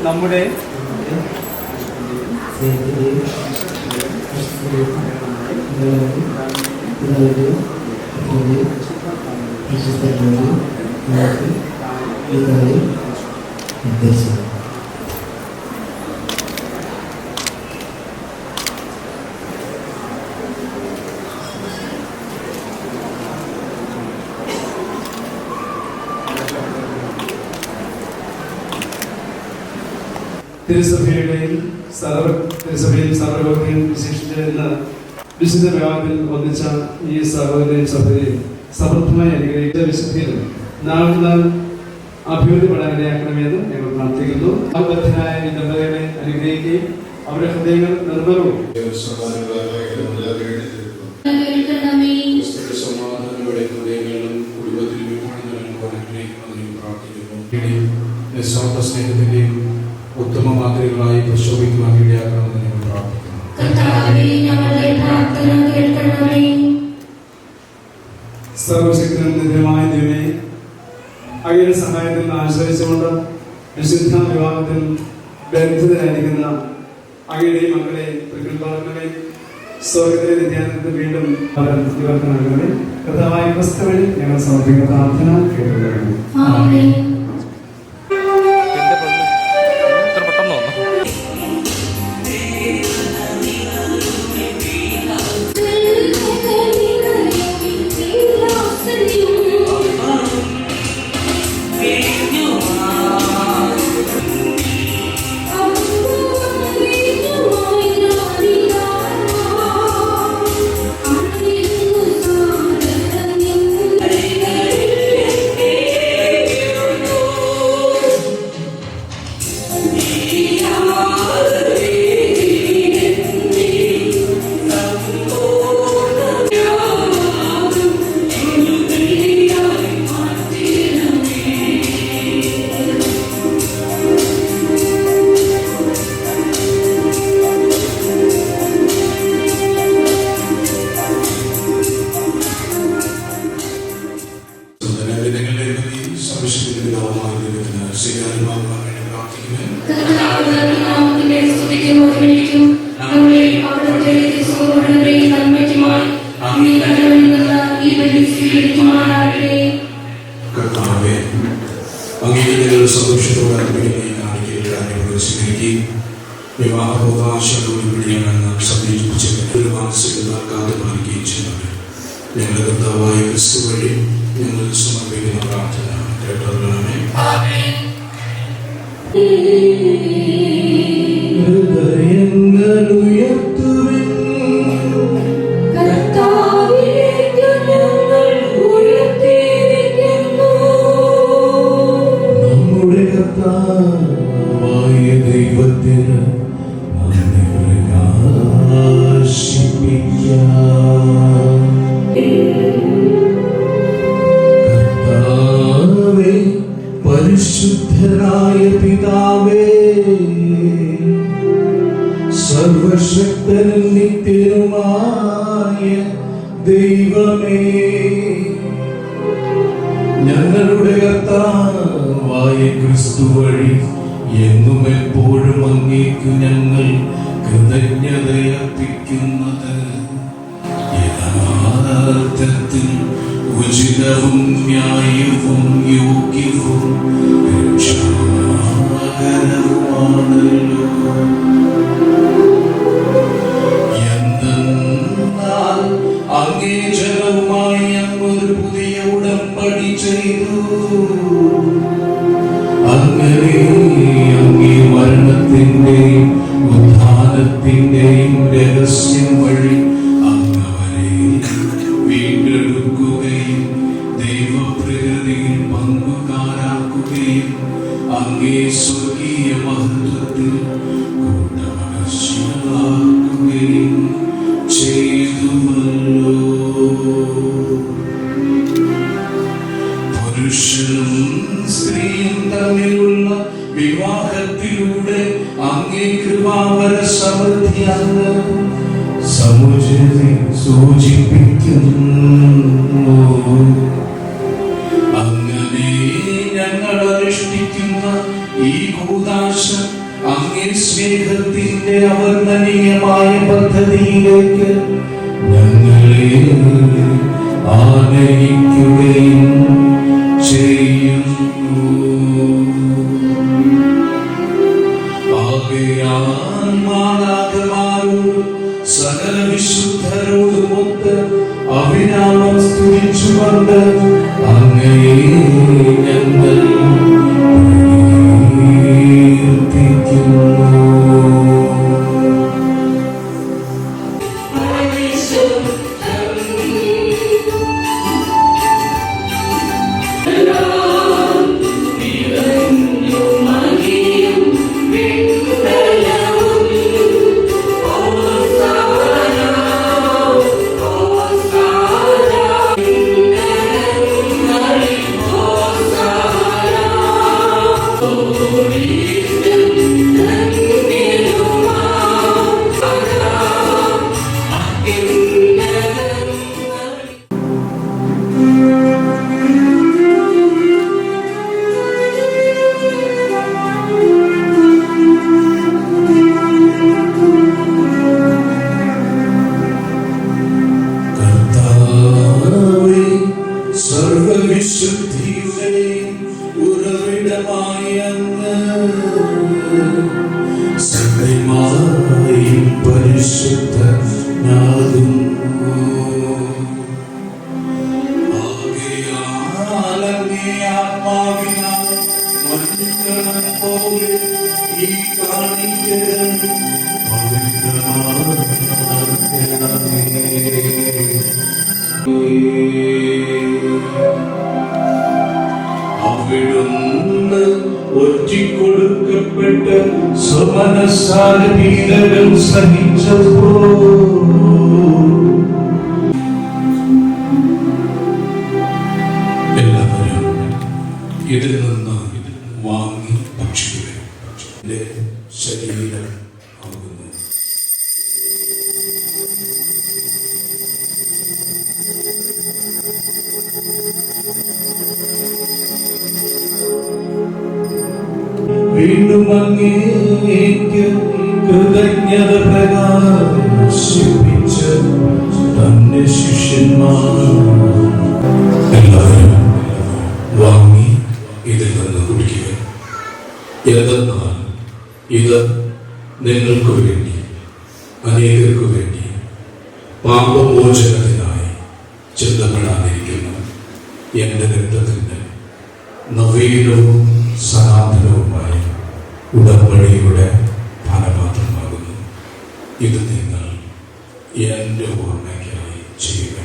നമ്മുടെ തിരുസഭയും സർവ്വലോകത്തെയും വിശേഷിച്ചിരുന്ന വിശുദ്ധ വിവാഹത്തിൽ ഒന്നിച്ച ഈ സഹോദരനെയും സഹോദരിയും സമൃദ്ധമായി അനുഗ്രഹിച്ച വിശുദ്ധിയിലും നാൾ അഭിവൃദ്ധിപ്പെടാൻ ഇടയാക്കണമെന്ന് ഞങ്ങൾ പ്രാർത്ഥിക്കുന്നു. ബദ്ധനായ ഈ ദമ്പതികളെ അനുഗ്രഹിക്കുകയും അവരുടെ ഹൃദയങ്ങൾ നിർമ്മലവും നിസ്വാർത്ഥ സ്നേഹത്തിന്റെയും ഉത്തമ മാതൃകളായി പ്രശോഭിക്കുവാൻ ഇടയാക്കണമെന്ന് ഞങ്ങൾ പ്രാർത്ഥിക്കുന്നു. സർവശക്തനും നിത്യമായ ദൈവമേ, അങ്ങയുടെ സഹായത്തിൽ ആശ്രയിച്ചുകൊണ്ട് വിശുദ്ധ വിവാഹത്തിൽ ബന്ധിതരായിരിക്കുന്ന അങ്ങയുടെ മക്കളെ പ്രകൃതമേ, സ്വർഗത്തിലെ നിത്യാനന്ദത്തിൽ വീണ്ടും ഇവർക്ക് നൽകണമേ. കർത്താവായ ക്രിസ്തു വഴി ഞങ്ങൾ സമർപ്പിക്കുന്ന പ്രാർത്ഥന കേട്ടുകൊള്ളണമേ. ഇത്ര പെട്ടെന്ന് വന്നു. പിതാവുമായ ദൈവത്തിന് സ്വീകാര്യമാകുവാൻ വേണ്ടി പ്രാർത്ഥിക്കുവാൻ കർത്താവേ, അങ്ങയുടെ സന്തോഷത്തോടെ കാണിക്കൽ സ്വീകരിക്കുകയും വിവാഹോപാശയോടുകൂടി ഞങ്ങൾ സമീപിച്ച് ഒരു മാനസികത കാത്തുപാലിക്കുകയും ചെയ്യുന്നത് ഞങ്ങളുടെ കർത്താവായ ക്രിസ്തു വഴി ഞങ്ങൾ സമർപ്പിക്കുന്ന പ്രാർത്ഥന കേട്ടോളണമേ. നമ്മുടെ കർത്താവായ ദൈവത്തിന് കർത്താവേ, പരിശുദ്ധനായ പിതാവേ, സർവശക്തനും നിത്യനുമായ ദൈവമേ, ഞങ്ങളുടെ കർത്താവായ ക്രിസ്തു വഴി എന്നും എപ്പോഴും അങ്ങേക്കു ഞങ്ങൾ കൃതജ്ഞതയർപ്പിക്കുന്നത് യഥാർത്ഥത്തിൽ ഉചിതവും ന്യായവും യോഗ്യവും രക്ഷാകരവുമാണല്ലോ. എന്തെന്നാൽ അങ്ങേ ജനവുമായി അങ്ങൊരു പുതിയ ഉടമ്പടി ചെയ്തു. അങ്ങനെ അങ്ങേ മരണത്തിന്റെയും ഉത്ഥാനത്തിന്റെയും രഹസ്യം വഴി അങ്ങവരെ വീണ്ടെടുക്കുകയും ദൈവപ്രകൃതിയിൽ പങ്കുകാരാക്കുകയും അങ്ങേ സ്വർഗീയ മഹത്വത്തിൽ കൂട്ടവകാശികളാക്കുകയും ചെയ്തുവല്ലോ. പുരുഷനും സ്ത്രീയും തമ്മിലുള്ള വിവാഹത്തിലൂടെ അങ്ങേ കൃപാവര സമൃദ്ധി അങ്ങ് സൂചിപ്പിക്കുന്നു. അങ്ങനെ ഞങ്ങൾ അനുഷ്ഠിക്കുന്ന ഈ കൂദാശ അങ്ങേ സ്നേഹത്തിന്റെ അവർണ്ണനീയമായ പദ്ധതിയിലേക്ക് ഞങ്ങളെ ആനയിക്കുകയും ചെയ്യുന്നു. ആകയാൽ മാലാഖമാരോടും സകല വിശുദ്ധരോടുമൊത്ത് അഭിനാമം സ്തുതിച്ചുകൊണ്ട് അങ്ങയെ ഞങ്ങൾ പ്രകീർത്തിക്കുന്നു. സർവവിശുദ്ധിയുടെയും ഉറവിടമായ അങ്ങ് സത്യമായും പരിശുദ്ധനാകുന്നു. ആകയാൽ അങ്ങേ ആത്മാവിനാൽ മഞ്ഞുകണം പോലെ ഈ കാണിക്കകൾ പവിത്രമാക്കണമേ. അവിടുന്ന് ഒറ്റിക്കൊടുക്കപ്പെട്ട് സ്വമനസ്സാൽ പീഡകൾ സഹിച്ചപ്പോൾ എല്ലാവരും ഇതിൽ നിന്ന് വാങ്ങി ഭക്ഷിക്കുക. ശരീരം ആകുന്നു. വീണ്ടും അങ്ങേക്ക് കൃതജ്ഞത പ്രകാശിപ്പിച്ച തന്റെ ശിഷ്യന്മാർ എല്ലാവരും വാങ്ങി ഇതിൽ നിന്ന് കുടിക്കുക. എന്തെന്നാൽ ഇത് നിങ്ങൾക്ക് വേണ്ടി അനേകർക്ക് വേണ്ടി പാപമോചനത്തിനായി ചിന്തപ്പെടാനിരിക്കുന്നു എൻ്റെ രക്തത്തിൻ്റെ നവീനവും സനാതനവുമായ ഉടമ്പടിയുടെ പാനപാത്രമാകുന്നു. ഇത് നിങ്ങൾ എൻ്റെ ഓർമ്മയ്ക്കായി ചെയ്യുക.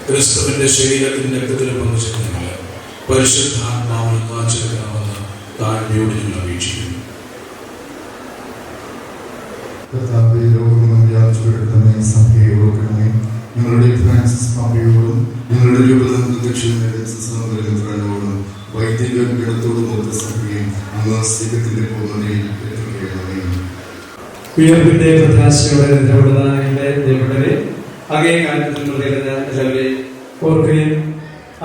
ക്രിസ്തുവിന്റെ ശരീരത്തിന്റെ രക്തത്തിലും പങ്കുചേർന്ന പരിശുദ്ധാത്മാവിൽ കാച്ചെടുക്കണമെന്ന് താഴ്മയോട് ഞങ്ങൾ അപേക്ഷിക്കുന്നു. സഭയെ ഓർക്കണമേ. ഞങ്ങളുടെ ഫ്രാൻസിസ് പാപ്പയോടും ഞങ്ങളുടെ രൂപതയോടും വൈദിക ഗണത്തോടും ഒത്ത സഭയും അങ്ങ് സ്നേഹത്തിന്റെ പൂർണ്ണതയിൽ എത്തിക്കണമേ. ഉയർപ്പിന്റെ പ്രത്യാശയോടെ നിദ്രവിടുന്നതിന്റെ ദൈവങ്ങളെ അങ്ങേ കാലത്തിൽ എല്ലാവരെയും ഓർക്കുകയും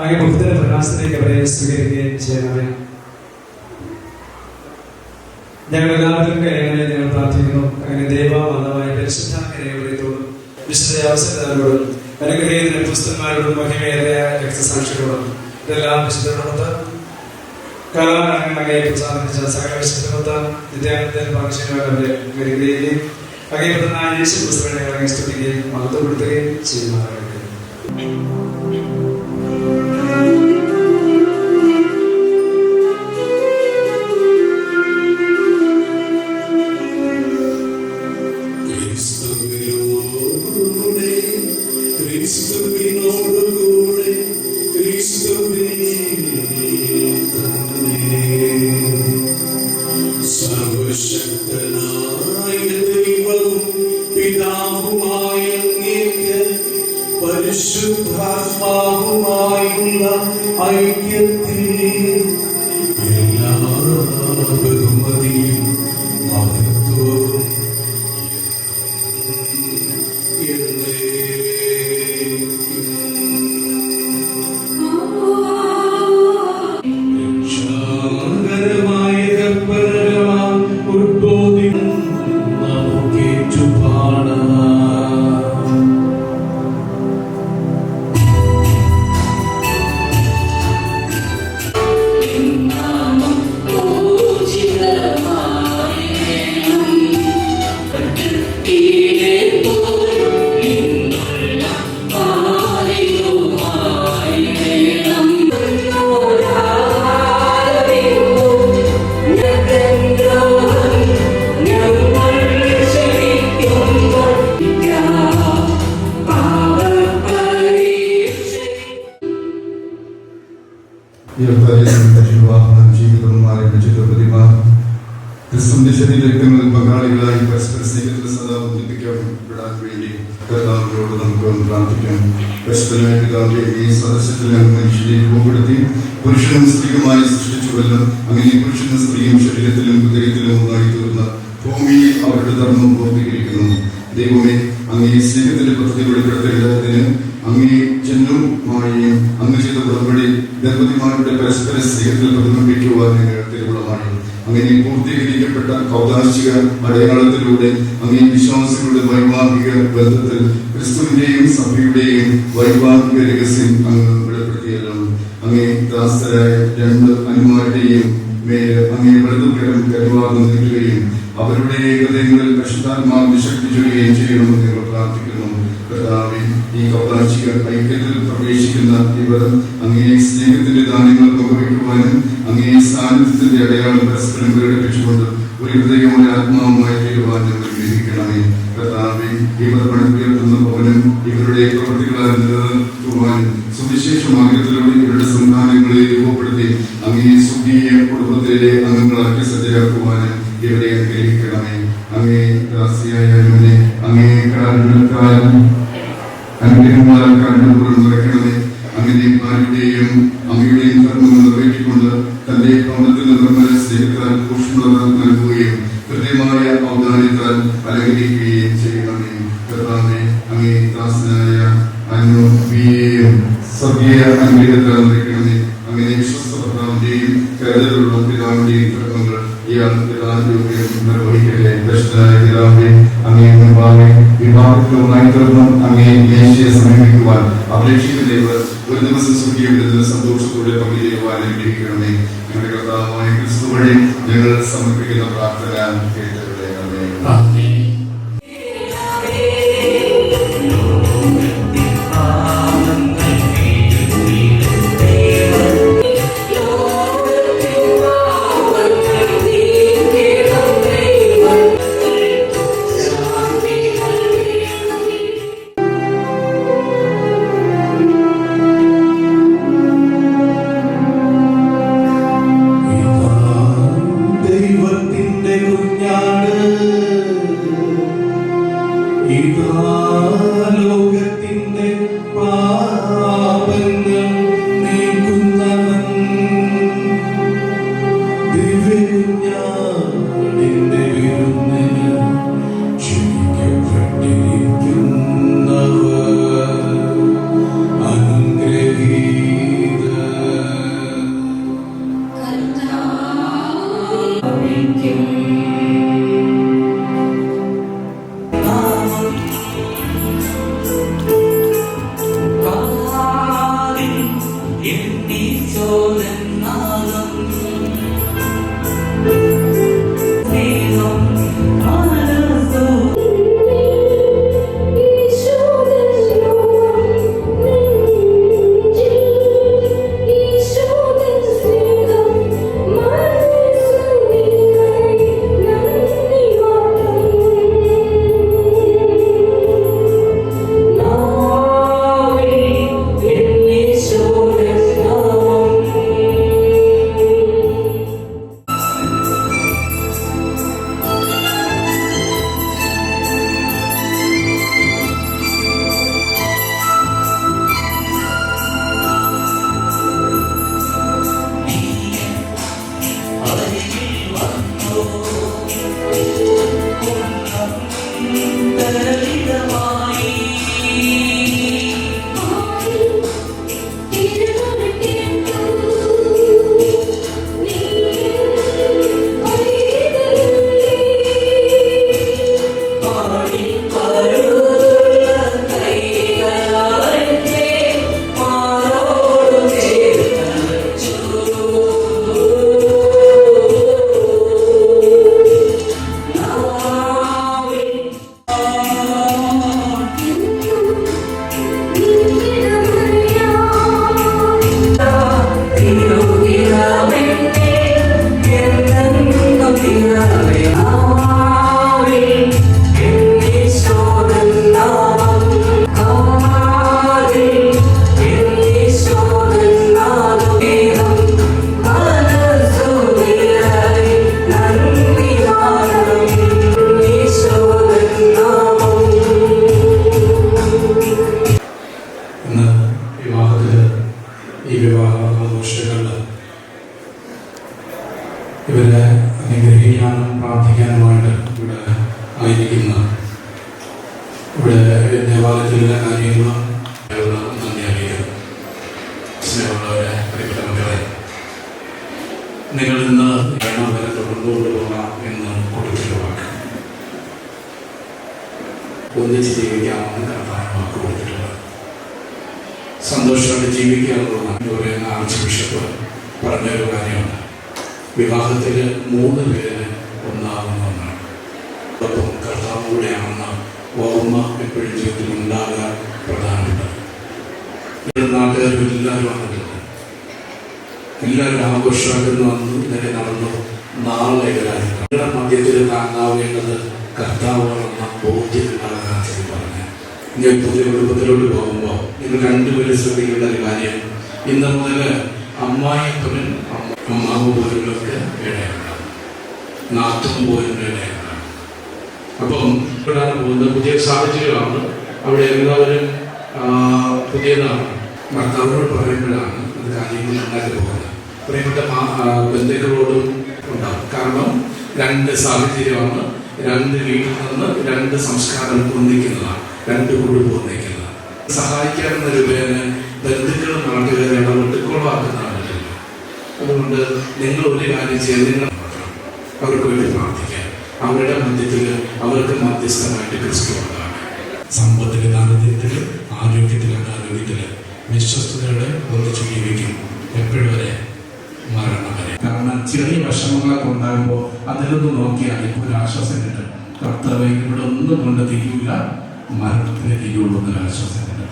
അങ്ങേ മുക്തന്റെ പ്രകാശത്തിലേക്ക് അവരെ സ്വീകരിക്കുകയും ചെയ്യണമേ. ഞങ്ങളെല്ലാവരും കരങ്ങളെ ഞങ്ങൾ പ്രാർത്ഥിക്കുന്നു. അങ്ങനെ ദൈവബന്ധമായ പരിശുദ്ധാത്മയോടും വിശുദ്ധ അവസരങ്ങളോടും അനുഗ്രഹീത പുസ്തകന്മാരോടും മഹിമേറിയ രക്തസാക്ഷികളോടും ഇതെല്ലാം വിശുദ്ധരോടൊത്ത് കലാകാരങ്ങളെ പ്രസാദിച്ച സകല വിശുദ്ധമൊത്ത വിദ്യാർത്ഥികൾ ഭാഷകളെ അനുഗ്രഹിക്കുകയും അങ്ങേപ്പെട്ട യേശു ക്രിസ്തുവിനെ സ്തുതിക്കുകയും മഹത്വപ്പെടുത്തുകയും ചെയ്യുന്നതാകട്ടെ. സർവശക്തനായ ദൈവവും പിതാവുമായ അങ്ങേക്ക് പരിശുദ്ധാത്മാവുമായുള്ള ഐക്യത്തിൽ എല്ലാ ബഹുമതിയും മഹത്വവും ക്രിസ്തുവിന്റെ ശരീരങ്ങളിൽ പങ്കാളികളായി പരസ്പര സ്നേഹത്തിൽ സദാ ഒന്നിപ്പിക്കപ്പെടാൻ വേണ്ടി കർത്താവിനോട് നമുക്ക് പ്രാർത്ഥിക്കാം. പരസ്പരമായ പിതാവേ, ഈ സദസ്യത്തിൽ മനുഷ്യരെ രൂപപ്പെടുത്തി പുരുഷനും സ്ത്രീയുമായി സൃഷ്ടിച്ചുവല്ലോ. അങ്ങനെ പുരുഷനും സ്ത്രീയും ശരീരത്തിലും ഹൃദയത്തിലും ഒന്നായി തീർന്ന ഭൂമിയിൽ അവരുടെ ധർമ്മം പൂർത്തീകരിക്കുന്നു. ദൈവമേ, അങ്ങേ സ്നേഹത്തിന്റെ പദ്ധതി വെളിപ്പെടുത്തേണ്ടതിന് അങ്ങേ ജന്മമായും അങ്ങ് ചെയ്ത ഉടമ്പടി ദമ്പതിമാരുടെ പരസ്പര സ്നേഹത്തിൽ പ്രതിബിംബിക്കുവാൻ നിങ്ങൾ തിരുവുളമായി. അങ്ങനെ പൂർത്തീകരിക്കപ്പെട്ട കൗതാശിക അടയാളത്തിലൂടെ അങ്ങേ വിശ്വാസികളുടെ വൈവാഹിക ബന്ധത്തിൽ ക്രിസ്തുവിന്റെയും സഭയുടെയും വൈവാഹിക രഹസ്യം അങ്ങ് വെളിപ്പെടുത്തിയല്ലോ. അങ്ങേ ദാസരായ രണ്ട് അനുമാരുടെയും മേല് അങ്ങേ വലതുകരം കരുവാർന്ന് നിൽക്കുകയും അവരുടെ ഹൃദയങ്ങളിൽ പരിശുദ്ധാത്മാവിന്റെ ശക്തി ചൊല്ലുകയും ചെയ്യണമെന്ന് ഞങ്ങൾ പ്രാർത്ഥിക്കുന്നു. കർത്താവേ, ഈ കൗതാശിക ഐക്യത്തിൽ പ്രവേശിക്കുന്ന ഇവർ അങ്ങേ സ്നേഹത്തിന്റെ ദാനങ്ങൾ പങ്കുവയ്ക്കുവാനും അങ്ങേ സാന്നിധ്യത്തിന്റെ അടയാളം പരസ്പരം പ്രകടിപ്പിച്ചുകൊണ്ട് ഒരു ഹൃദയവും ആത്മാവുമായി തീരുവാൻ ഞങ്ങൾ ഗ്രഹിക്കണമേ. കർത്താവേ, ഇവർ പണിതുയർത്തുന്ന ഭവനം ഇവരുടെ പ്രവൃത്തികളാൽ നിലനിർത്തുവാനും സുവിശേഷ മാർഗത്തിലൂടെ ഇവരുടെ സന്താനങ്ങളെ രൂപപ്പെടുത്തി അങ്ങേ സ്വർഗീയ കുടുംബത്തിലെ അംഗങ്ങളാക്കി സജ്ജരാക്കുവാനും ഇവരെ അനുഗ്രഹിക്കണമേ. അങ്ങേ ദാസിയായ അനുവിനെ അങ്ങേ കാരണത്താലും അനുഗ്രഹങ്ങളാൽ കണ്ടുപൂർവ്വം നിറയ്ക്കണമേ. അങ്ങനെയും ഭാര്യയുടെയും അമ്മയുടെയും ധർമ്മങ്ങൾ നിറവേറ്റിക്കൊണ്ട് തന്റെ ഭവനത്തിൽ നിർമ്മല സ്നേഹത്താൽ ഊഷ്മളത നൽകുകയും കൃത്യമായ ഔദാര്യത്താൽ അലങ്കരിക്കുകയും ചെയ്യണമേ. കർത്താവേ, അങ്ങേ ദാസനായ അനുവിയെയും സ്വർഗീയ അനുഗ്രഹത്താൽ നിറയ്ക്കണമേ. അങ്ങനെ വിശ്വസ്ത ഭർത്താവിന്റെയും കരുതലുള്ള പിതാവിന്റെയും ധർമ്മങ്ങൾ ഇയാൾ പിതാവിന്റെ നിർവഹിക്കട്ടെ. ദർശനായ പിതാവേ, അങ്ങേ മുൻപാകെ വിവാഹത്തിലൊന്നായി തീർന്ന് അങ്ങേ ദേശീയ സമീപിക്കുവാൻ അപേക്ഷിക്കുന്നവർ ഒരു ദിവസം സ്വർഗീയ സന്തോഷത്തോടെ പങ്കുചേരുവാൻ അനുഗ്രഹിക്കണമേ. ഞങ്ങളുടെ കർത്താവായ ക്രിസ്തു വഴി ഞങ്ങൾ സമർപ്പിക്കുന്ന പ്രാർത്ഥന കേട്ടവരുടെയാണമേ. ദൈവത്തിന്റെ കുഞ്ഞാട് ഇതാ ലോകത്തിന്റെ പാപങ്ങൾ നീക്കുന്നവൻ. ദിവ്യകുഞ്ഞാടിന്റെ വിരുന്നിന് ക്ഷണിക്കപ്പെട്ടിരിക്കുന്നവർ അനുഗ്രഹീതർ. ഇവരെ അനുഗ്രഹിക്കാനും പ്രാർത്ഥിക്കാനുമായിട്ട് ഇവിടെ ആയിരിക്കുന്ന ഇവിടെ ദേവാലയത്തിലെ കാര്യങ്ങളും നന്ദി അറിയിക്കുന്നു. സ്നേഹമുള്ളവരെ, പ്രിയപ്പെട്ട മക്കളെ, നിങ്ങൾ ഇന്ന് വേണം വരെ തുടർന്നു കൊണ്ടുപോകാം എന്ന് കൊടുത്തിട്ടുള്ള വാക്ക് ഒന്നിച്ച് ജീവിക്കാമെന്ന് കർത്താവ് വാക്ക് കൊടുത്തിട്ടുള്ളത്. സന്തോഷമായിട്ട് ജീവിക്കാമെന്ന് പറയുന്ന ആർച്ച് ബിഷപ്പ് പറഞ്ഞൊരു കാര്യമാണ്. വിവാഹത്തിൽ 3 പേര് ഒന്നാകുന്ന ഒന്നാണ്. ഒപ്പം കർത്താവ് കൂടെയാണെന്ന ഓർമ്മ എപ്പോഴും ജീവിതത്തിൽ ഉണ്ടാകാൻ പ്രധാനപ്പെട്ടത്. നാട്ടുകാരും എല്ലാവരും വന്നിട്ടുണ്ട്. എല്ലാവരും ആഘോഷമാക്കുന്നു. അന്ന് ഇന്നലെ നടന്നു, നാളെ നിങ്ങളുടെ മധ്യത്തിൽ താങ്ങാവേണ്ടത് കർത്താവാണെന്ന ബോധ്യമുണ്ടാകാൻ പറഞ്ഞു. ഞാൻ പുതിയ കുടുംബത്തിലോട്ട് പോകുമ്പോൾ നിങ്ങൾ 2 പേര് ശ്രദ്ധിക്കേണ്ട ഒരു കാര്യം, ഇന്ന് മുതൽ അമ്മായിപ്പനും അമ്മാവ് പോലുള്ളവർക്ക് ഇടയുണ്ടാകും. നാത്തും പോയവരുടെയാണ്. അപ്പം ഇവിടെയാണ് പോകുന്നത്. പുതിയ സാഹചര്യമാണ്. അവിടെ എല്ലാവരും പുതിയതാണ്. ഭർത്താവിനോട് പറയുമ്പോഴാണ് അത് കാര്യങ്ങൾ ഉണ്ടാക്കി പോകുന്നത്. പ്രിയപ്പെട്ട ബന്ധുക്കളോടും ഉണ്ടാകും. കാരണം രണ്ട് സാഹചര്യമാണ്, രണ്ട് വീട്ടിൽ നിന്ന് രണ്ട് സംസ്കാരം ഒന്നിക്കുന്നതാണ്, രണ്ട് കുടുംബം ഒന്നിക്കുന്നതാണ്. സഹായിക്കാവുന്ന രൂപേന് ബന്ധുക്കളും നാട്ടുകാരെ ഇടപെട്ട് കൊളവാക്കുന്നതാണ്. അതുകൊണ്ട് നിങ്ങൾ ഒരു കാര്യം ചെയ്ത് നിങ്ങൾ മാത്രം അവർക്ക് വേണ്ടി പ്രാർത്ഥിക്കാം. അവരുടെ മധ്യത്തിൽ അവർക്ക് മധ്യസ്ഥമായിട്ട് ക്രിസ്തു ഉണ്ടാകും. സമ്പത്തിലെ ദാരിദ്ര്യത്തിൽ, ആരോഗ്യത്തിലെ അനാരോഗ്യത്തിൽ വിശ്വസ്തയോടെ ഒന്നിച്ചു ജീവിക്കും എപ്പോഴും വരെ, മരണം വരെ. കാരണം ചെറിയ വിഷമങ്ങളൊക്കെ ഉണ്ടാകുമ്പോൾ അതിൽ നിന്ന് നോക്കിയാൽ ഇപ്പോൾ ഒരു ആശ്വാസം കിട്ടും. കർത്താവ് ഇവിടെ ഒന്നും കൊണ്ട് തിരിയില്ല, മരണത്തിന് തിരിയുള്ളൂ എന്നൊരു ആശ്വാസം കിട്ടും.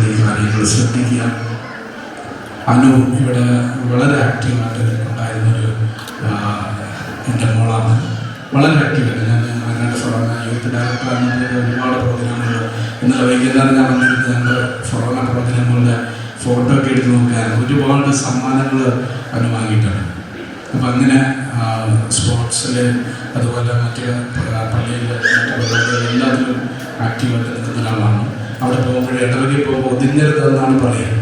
ഈ കാര്യങ്ങൾ ശ്രദ്ധിക്കുക. അനു ഇവിടെ വളരെ ആക്റ്റീവായിട്ട് ഉണ്ടായിരുന്നൊരു എൻ്റെ മോളാണ്. വളരെ ആക്റ്റീവായിട്ട് ഞാൻ വയനാട് ഫൊറോന യൂത്ത് ഡയറക്ടറാണ്. ഒരുപാട് പ്രോഗ്രാമുകൾ ഇന്നലെ വൈകുന്നേരം ഞാൻ വന്നിരുന്നത് ഞങ്ങൾ ഫൊറോന പ്രോഗ്രാമുകളുടെ ഫോട്ടോ ഒക്കെ എടുത്ത് നോക്കാൻ ഒരുപാട് സമ്മാനങ്ങൾ അനുവാങ്ങിയിട്ടുണ്ട്. അപ്പം അങ്ങനെ സ്പോർട്സിൽ അതുപോലെ മറ്റ് പള്ളിയിൽ മറ്റു പരിപാടികൾ എല്ലാത്തിലും ആക്റ്റീവായിട്ട് നിൽക്കുന്ന ഒരാളാണ്. അവിടെ പോകുമ്പോൾ ഇടവകയിൽ പോകുമ്പോൾ ഒതുങ്ങരുതെന്നാണ് പറയുക.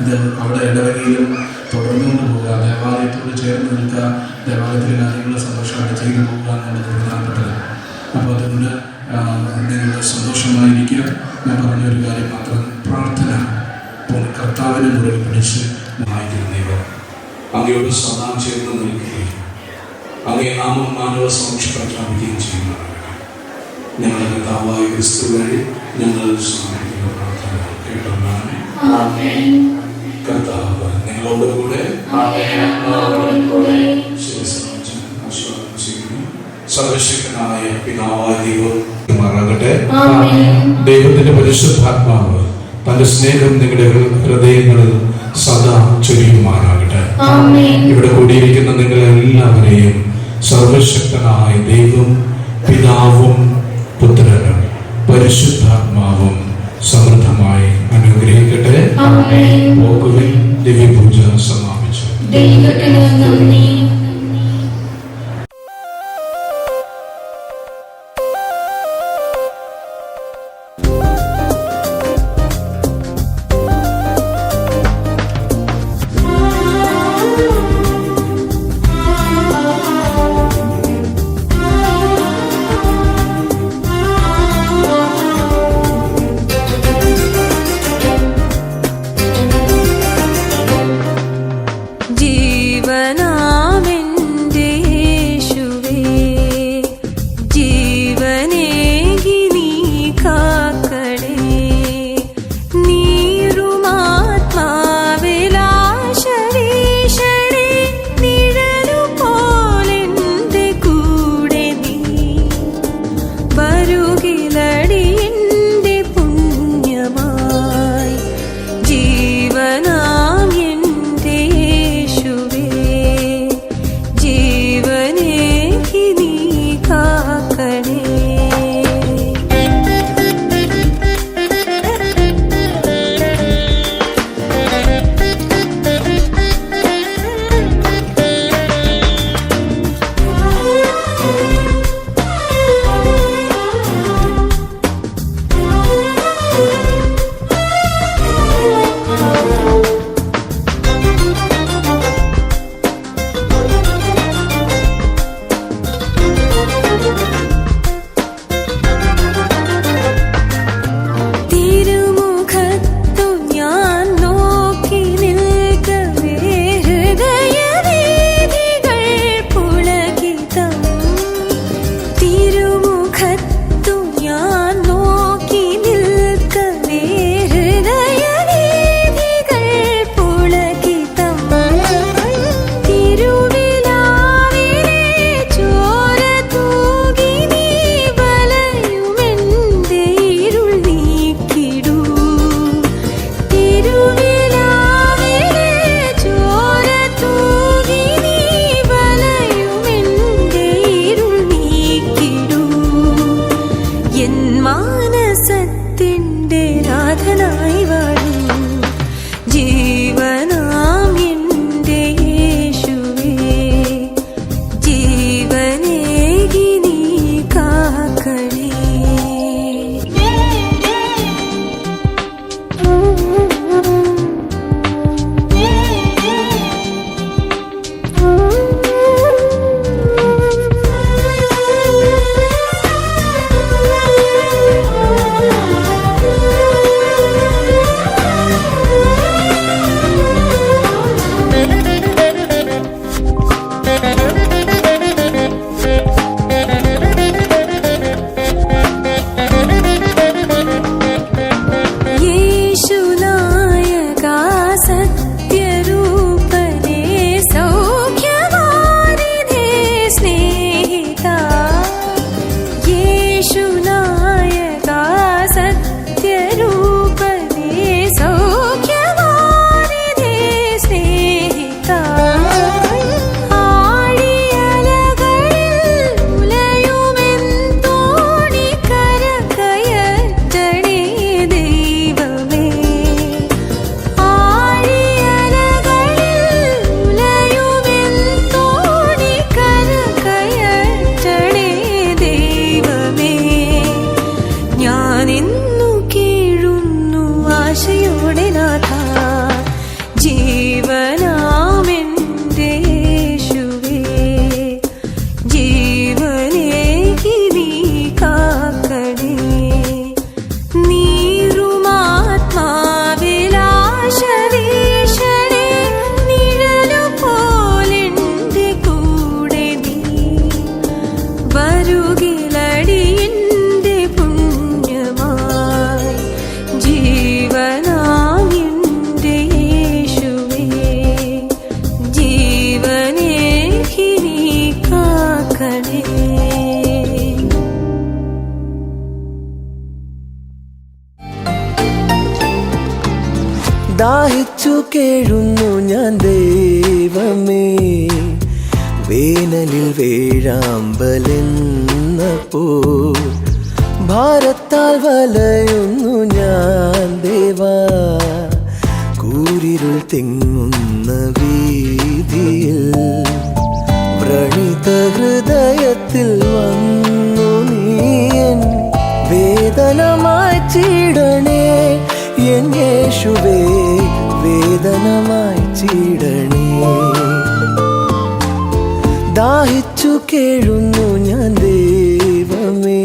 ഇത് അവിടെ ഇടവകയിലും തുടർന്നുകൊണ്ട് പോകുക, ദേവാലയത്തോട് ചേർന്ന് നിൽക്കുക, ദേവാലയത്തിലെ കാര്യങ്ങൾ സന്തോഷമായിട്ട് ചെയ്തു പോകുക എന്നുള്ളത് പ്രധാനപ്പെട്ടത്. അപ്പോൾ അതുകൊണ്ട് നിങ്ങൾ സന്തോഷമായിരിക്കുക. ഞാൻ പറഞ്ഞൊരു കാര്യം മാത്രം, പ്രാർത്ഥന. കർത്താവിനെ മുറിൽ പിടിച്ച് നന്നായിരുന്നവർ അങ്ങയോട് സദാ ചേർന്ന് നിൽക്കുകയും അങ്ങയെ നാമം മാനവ സമക്ഷം പ്രഖ്യാപിക്കുകയും ചെയ്യുന്നവരാണ്. ഞങ്ങളുടെ കർത്താവായ ക്രിസ്തു വഴി ഞങ്ങൾ സമർപ്പിക്കുന്ന പ്രാർത്ഥന കേട്ടോന്നാണ്. കർത്താവ് നിങ്ങളോട് കൂടെ സർവശക്തനായ പിതാവായ ദൈവം മാറാകട്ടെ. ദൈവത്തിന്റെ പരിശുദ്ധാത്മാവ് തന്റെ സ്നേഹം നിങ്ങളുടെ ഹൃദയങ്ങളിൽ സദാ ചൊരിയുമാറാകട്ടെ. ഇവിടെ കൂടിയിരിക്കുന്ന നിങ്ങളെല്ലാവരെയും സർവശക്തനായ ദൈവം പിതാവും പുത്രനും പരിശുദ്ധാത്മാവും സമൃദ്ധമായി അനുഗ്രഹിക്കട്ടെ. പോകുവിൻ. ദിവ്യപൂജ സമാപിച്ചു. ജീവനാമേ കേഴുന്നു ഞാൻ ദൈവമേ, വേനലിൽ വേഴാമ്പലെന്നപ്പോ ഭാരത്താൽ വലയുന്നു ഞാൻ ദേവാ, കൂരിരുൾ തിങ്ങുന്ന വീതിയിൽ വ്രണിത ഹൃദയത്തിൽ വന്നു നീയൻ വേദനമായി ചീടണേ എൻ യേശുവേ, വേദനമായി ചീടണേ. ദാഹിച്ചു കേഴുന്നു ഞാൻ ദൈവമേ,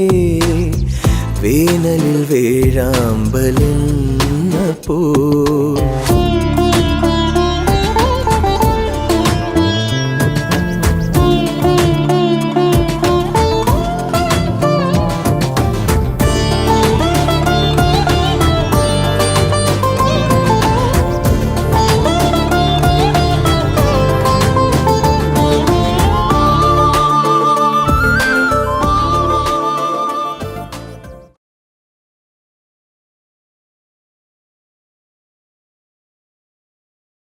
വേനലിൽ വേഴാമ്പലെന്നപ്പോ